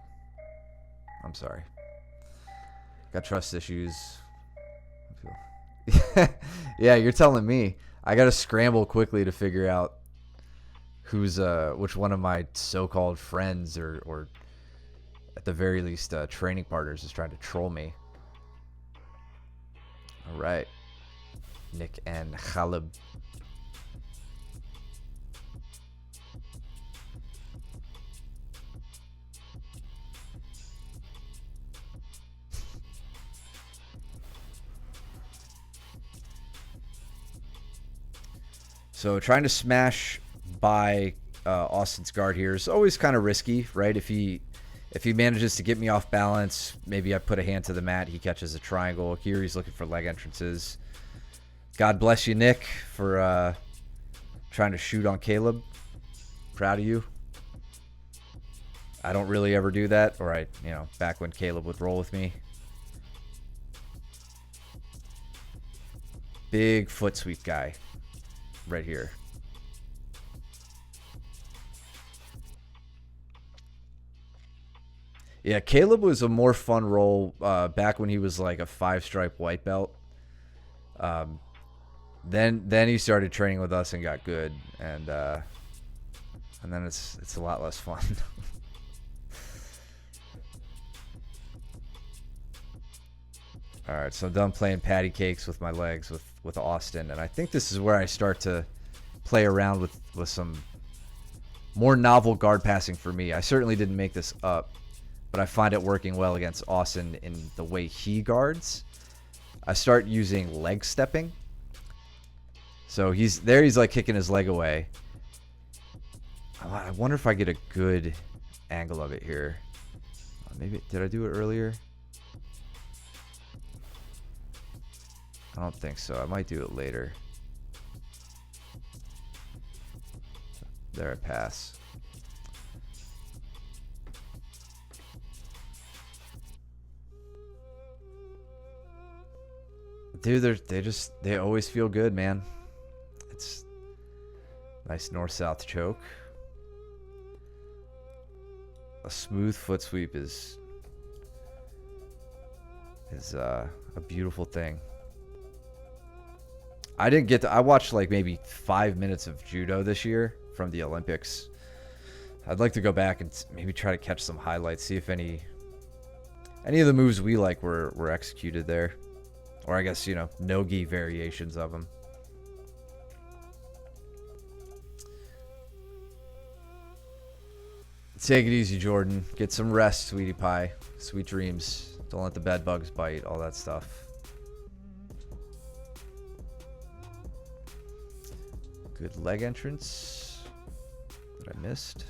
I'm sorry. Got trust issues. Yeah, you're telling me. I gotta scramble quickly to figure out who's which one of my so-called friends or at the very least training partners is trying to troll me. All right, Nick and Khalib. So trying to smash by Austin's guard here is always kind of risky, right? If he manages to get me off balance, maybe I put a hand to the mat, he catches a triangle. Here he's looking for leg entrances. God bless you, Nick, for trying to shoot on Caleb. Proud of you. I don't really ever do that, or back when Caleb would roll with me. Big foot sweep guy right here. Yeah, Caleb was a more fun roll back when he was like a 5-stripe white belt. Then he started training with us and got good, and then it's a lot less fun. All right, so I'm done playing patty cakes with my legs with Austin, and I think this is where I start to play around with some more novel guard passing for me. I certainly didn't make this up, but I find it working well against Austin in the way he guards. I start using leg stepping. So he's like kicking his leg away. I wonder if I get a good angle of it here. Maybe, did I do it earlier? I don't think so. I might do it later. There, I pass. Dude, they always feel good, man. It's nice north-south choke. A smooth foot sweep is a beautiful thing. I watched like maybe 5 minutes of judo this year from the Olympics. I'd like to go back and maybe try to catch some highlights, see if any of the moves we like were executed there. Or I guess, no-gi variations of them. Take it easy, Jordan. Get some rest, sweetie pie. Sweet dreams. Don't let the bed bugs bite, all that stuff. Good leg entrance that I missed.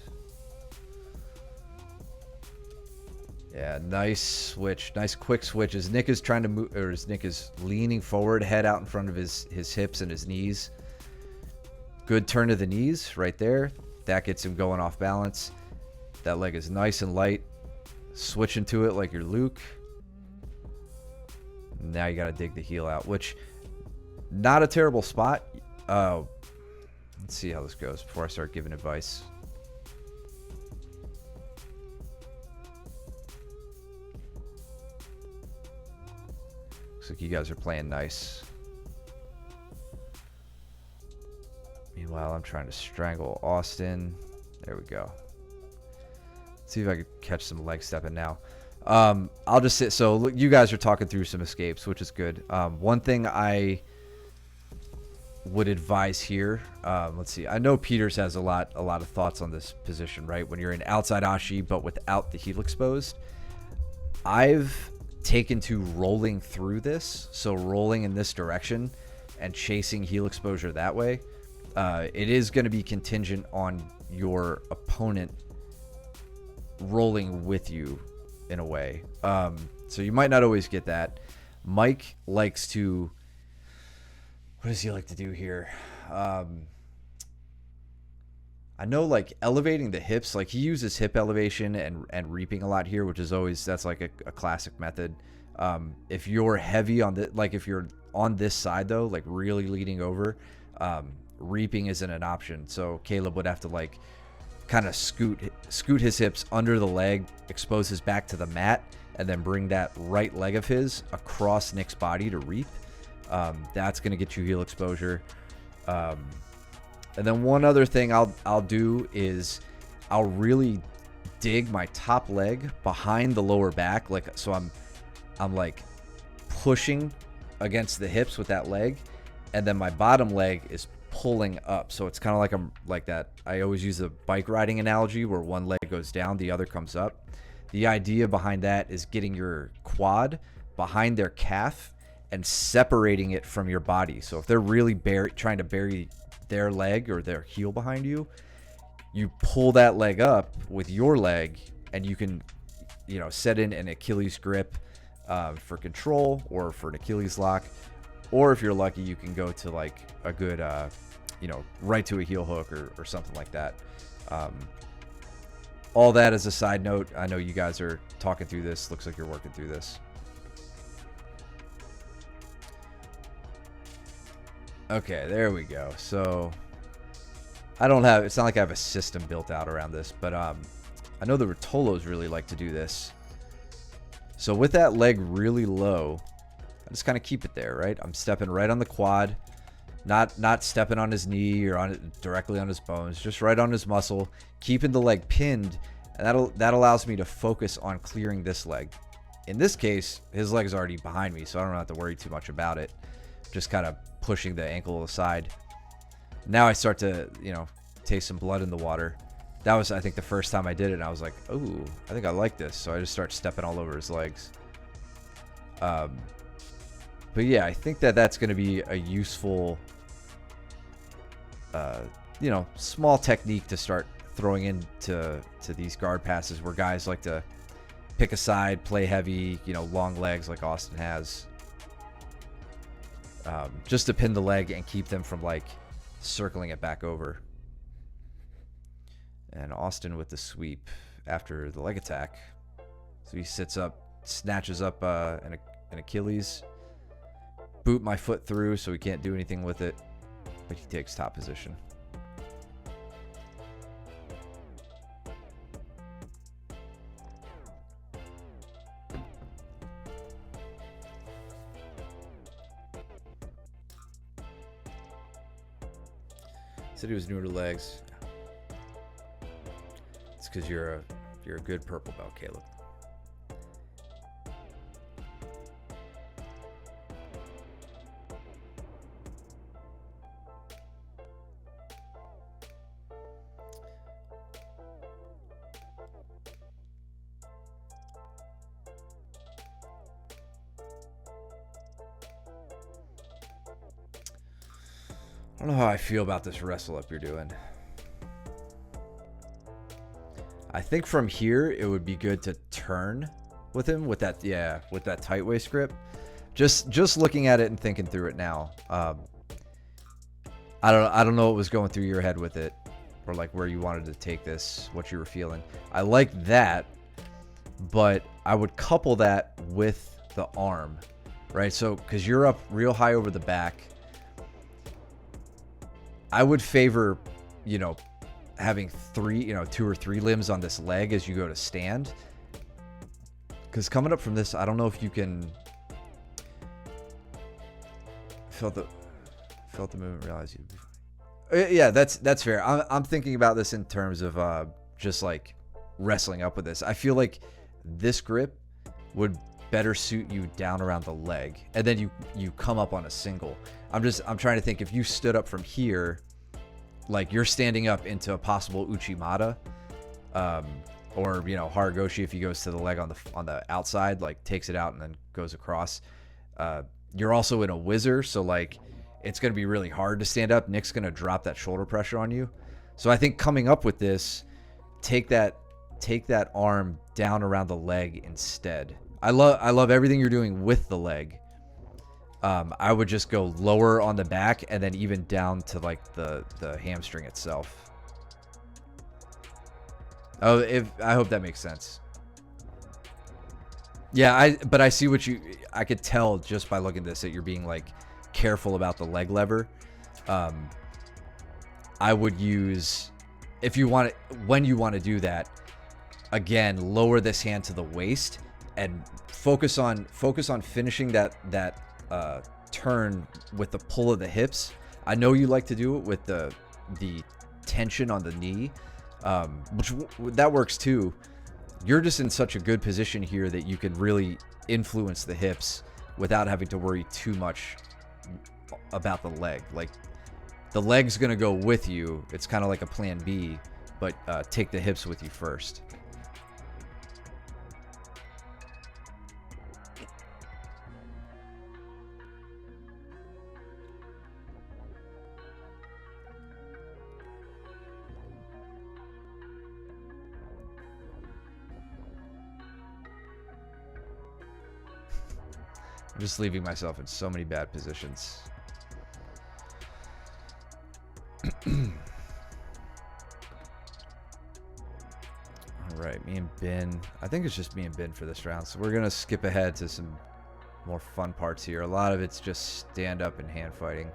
Yeah, nice switch. Nice quick switch. As Nick is trying to move, or as Nick is leaning forward, head out in front of his hips and his knees. Good turn of the knees right there. That gets him going off balance. That leg is nice and light. Switch into it like you're Luke. Now you got to dig the heel out, which not a terrible spot. Let's see how this goes before I start giving advice. Looks like you guys are playing nice. Meanwhile, I'm trying to strangle Austin. There we go. Let's see if I could catch some leg stepping now. I'll just sit. So look, you guys are talking through some escapes, which is good. One thing I would advise here. Let's see. I know Peters has a lot of thoughts on this position, right? When you're in outside ashi, but without the heel exposed. I've taken to rolling through this, so rolling in this direction and chasing heal exposure that way, it is going to be contingent on your opponent rolling with you in a way. So you might not always get that. Mike likes to, what does he like to do here? I know, like, elevating the hips, like he uses hip elevation and reaping a lot here, which is always, that's like a classic method. If you're heavy on the, like if you're on this side though, like really leaning over, reaping isn't an option. So Caleb would have to like kind of scoot his hips under the leg, expose his back to the mat, and then bring that right leg of his across Nick's body to reap. That's going to get you heal exposure. And then one other thing I'll do is I'll really dig my top leg behind the lower back, like, so I'm like pushing against the hips with that leg, and then my bottom leg is pulling up. So it's kind of like I'm like that. I always use a bike riding analogy where one leg goes down, the other comes up. The idea behind that is getting your quad behind their calf and separating it from your body. So if they're really trying to bury their leg or their heel behind you, you pull that leg up with your leg, and you can, you know, set in an Achilles grip for control, or for an Achilles lock, or if you're lucky, you can go to like a good, you know, right to a heel hook or something like that. All that as a side note. I know you guys are talking through this. Looks like you're working through this. Okay, there we go. So I don't have, it's not like I have a system built out around this, but I know the Rotolos really like to do this. So with that leg really low, I just kind of keep it there, right? I'm stepping right on the quad, not stepping on his knee or on it directly on his bones, just right on his muscle, keeping the leg pinned, and that allows me to focus on clearing this leg. In this case, his leg is already behind me, so I don't have to worry too much about it. Just kind of pushing the ankle aside. Now I start to, you know, taste some blood in the water. That was, I think, the first time I did it, and I was like, oh, I think I like this. So I just start stepping all over his legs. But yeah, I think that's going to be a useful, you know, small technique to start throwing into these guard passes where guys like to pick a side, play heavy, you know, long legs like Austin has. Just to pin the leg and keep them from like circling it back over. And Austin with the sweep after the leg attack. So he sits up, snatches up an Achilles, boot my foot through so he can't do anything with it, but he takes top position. Said he was newer to legs. It's because you're a good purple belt, Caleb. I don't know how I feel about this wrestle up you're doing. I think from here it would be good to turn with him with that, yeah, with that tight waist grip. Just looking at it and thinking through it now. I don't know what was going through your head with it, or like where you wanted to take this, what you were feeling. I like that, but I would couple that with the arm, right? So because you're up real high over the back, I would favor, you know, having two or three limbs on this leg as you go to stand. Because coming up from this, I don't know if you can felt the movement, realize you. Yeah, that's fair. I'm thinking about this in terms of just like wrestling up with this. I feel like this grip would better suit you down around the leg, and then you come up on a single. I'm trying to think, if you stood up from here, like you're standing up into a possible Uchimata, or Haragoshi if he goes to the leg on the outside, like takes it out and then goes across. You're also in a whizzer, so like it's going to be really hard to stand up. Nick's going to drop that shoulder pressure on you. So I think coming up with this, take that arm down around the leg instead. I love everything you're doing with the leg. I would just go lower on the back and then even down to like the hamstring itself. Oh, I hope that makes sense. Yeah, but I see I could tell just by looking at this that you're being like careful about the leg lever. I would use, when you want to do that, again, lower this hand to the waist and focus on finishing that turn with the pull of the hips. I know you like to do it with the tension on the knee, which that works too. You're just in such a good position here that you can really influence the hips without having to worry too much about the leg. Like the leg's gonna go with you. It's kind of like a plan B, but take the hips with you first. I'm just leaving myself in so many bad positions. All right, me and Ben. I think it's just me and Ben for this round. So we're going to skip ahead to some more fun parts here. A lot of it's just stand up and hand fighting.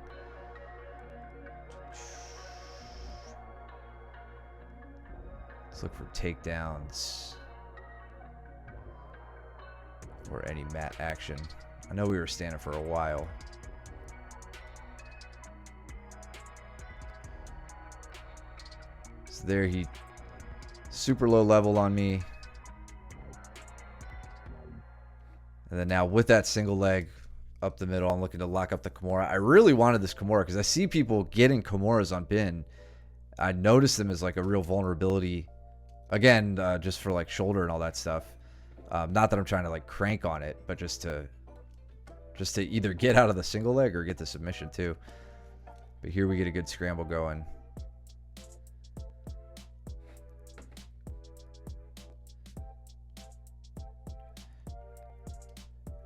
Let's look for takedowns or any mat action. I know we were standing for a while. So there he, super low level on me. And then now with that single leg up the middle, I'm looking to lock up the Kimura. I really wanted this Kimura because I see people getting Kimuras on Bin. I noticed them as like a real vulnerability. Again, just for like shoulder and all that stuff. Not that I'm trying to like crank on it, but just to either get out of the single leg or get the submission too. But here we get a good scramble going.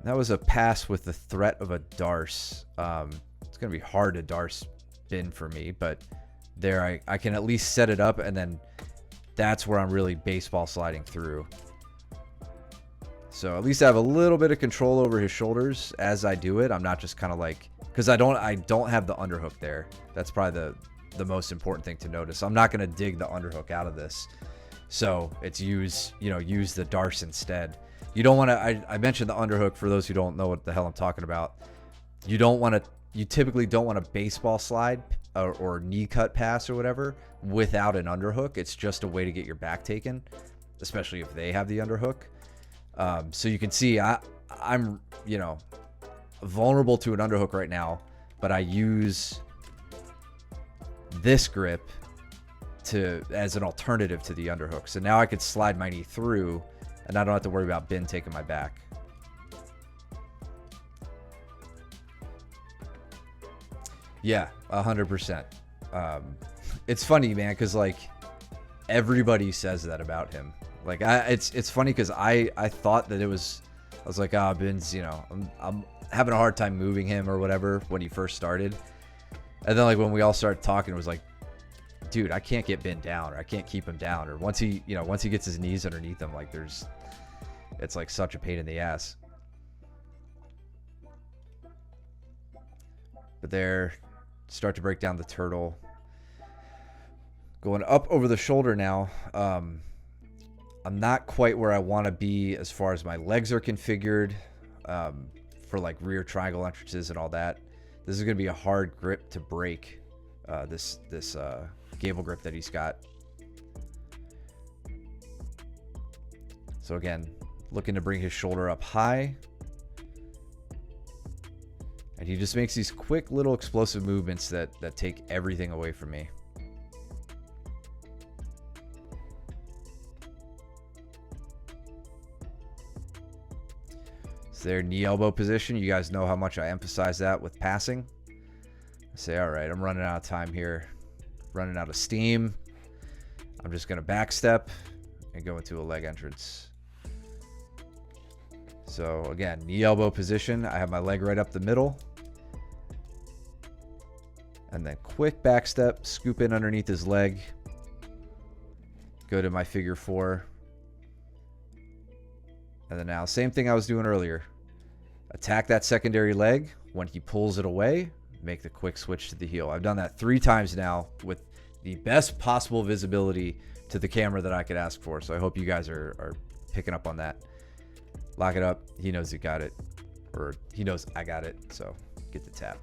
That was a pass with the threat of a Darce. It's going to be hard to Darce Bin for me, but there I can at least set it up, and then that's where I'm really baseball sliding through. So at least I have a little bit of control over his shoulders as I do it. I'm not just kind of like, because I don't have the underhook there. That's probably the most important thing to notice. I'm not going to dig the underhook out of this. So it's use the Darce instead. You don't want to, I mentioned the underhook for those who don't know what the hell I'm talking about. You typically don't want to baseball slide or knee cut pass or whatever without an underhook. It's just a way to get your back taken, especially if they have the underhook. So you can see I'm vulnerable to an underhook right now, but I use this grip as an alternative to the underhook. So now I could slide my knee through and I don't have to worry about Bin taking my back. Yeah, 100%. It's funny, man, because like everybody says that about him. Like it's funny because I thought that I was like, Bin's, I'm having a hard time moving him or whatever when he first started. And then like when we all started talking, it was like, dude, I can't get Ben down, or I can't keep him down, or once he gets his knees underneath him, like it's like such a pain in the ass. But there, start to break down the turtle. Going up over the shoulder now. I'm not quite where I want to be as far as my legs are configured for like rear triangle entrances and all that. This is going to be a hard grip to break, this gable grip that he's got. So again, looking to bring his shoulder up high. And he just makes these quick little explosive movements that take everything away from me. So their knee elbow position. You guys know how much I emphasize that with passing. I say, all right, I'm running out of time here. Running out of steam. I'm just going to backstep and go into a leg entrance. So again, knee elbow position. I have my leg right up the middle. And then quick backstep, scoop in underneath his leg. Go to my figure 4. And then now, same thing I was doing earlier. Attack that secondary leg. When he pulls it away, make the quick switch to the heel. I've done that 3 times now with the best possible visibility to the camera that I could ask for. So I hope you guys are picking up on that. Lock it up. He knows you got it. Or he knows I got it. So get the tap.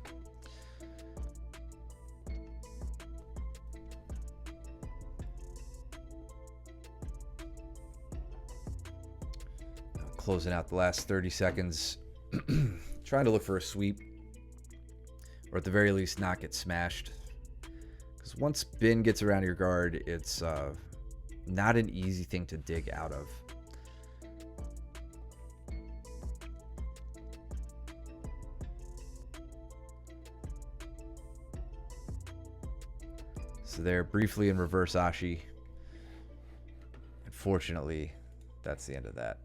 Closing out the last 30 seconds. Trying to look for a sweep. Or at the very least not get smashed. Because once Bin gets around your guard, it's not an easy thing to dig out of. So they're briefly in reverse Ashi. Unfortunately, that's the end of that.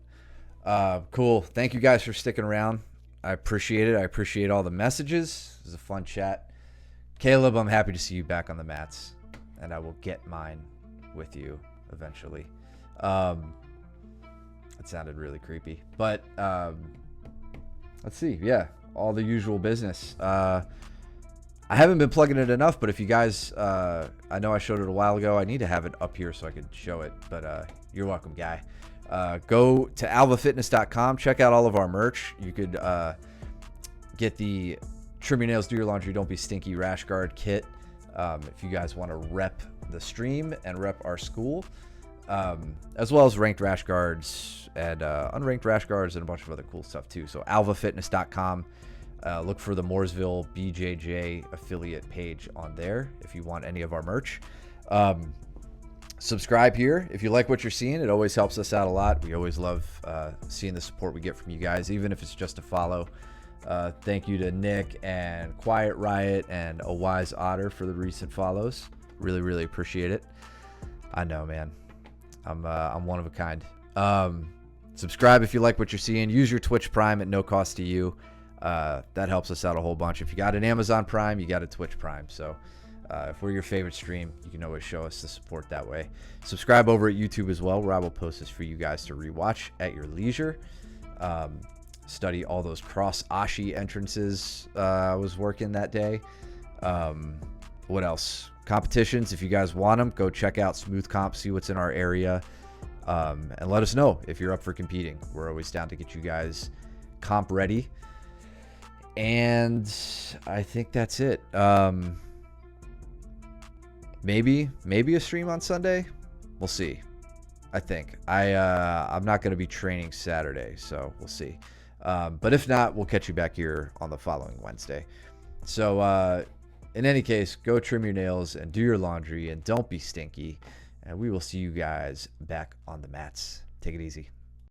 Cool. Thank you guys for sticking around. I appreciate it. I appreciate all the messages. It was a fun chat. Caleb, I'm happy to see you back on the mats. And I will get mine with you eventually. It sounded really creepy. But let's see. Yeah, all the usual business. I haven't been plugging it enough, but if you guys, I know I showed it a while ago. I need to have it up here so I could show it. But you're welcome, guy. Go to alvafitness.com. Check out all of our merch. You could get the Trim Your Nails, Do Your Laundry, Don't Be Stinky rash guard kit if you guys want to rep the stream and rep our school, as well as ranked rash guards and unranked rash guards and a bunch of other cool stuff too. So alvafitness.com. Look for the Mooresville BJJ affiliate page on there if you want any of our merch. Subscribe here if you like what you're seeing. It always helps us out a lot. We always love seeing the support we get from you guys, even if it's just a follow. Thank you to Nick and Quiet Riot and A Wise Otter for the recent follows. Really, really appreciate it. I know, man. I'm one of a kind. Subscribe if you like what you're seeing. Use your Twitch Prime at no cost to you. That helps us out a whole bunch. If you got an Amazon Prime, you got a Twitch Prime. So if we're your favorite stream, you can always show us the support that way. Subscribe over at YouTube as well, where I will post this for you guys to rewatch at your leisure. Study all those cross Ashi entrances I was working that day. What else? Competitions, if you guys want them, go check out Smooth Comp, see what's in our area, and let us know if you're up for competing. We're always down to get you guys comp ready. And I think that's it. Maybe a stream on Sunday. We'll see. I think I'm not going to be training Saturday, so we'll see. But if not, we'll catch you back here on the following Wednesday. So in any case, go trim your nails and do your laundry and don't be stinky. And we will see you guys back on the mats. Take it easy.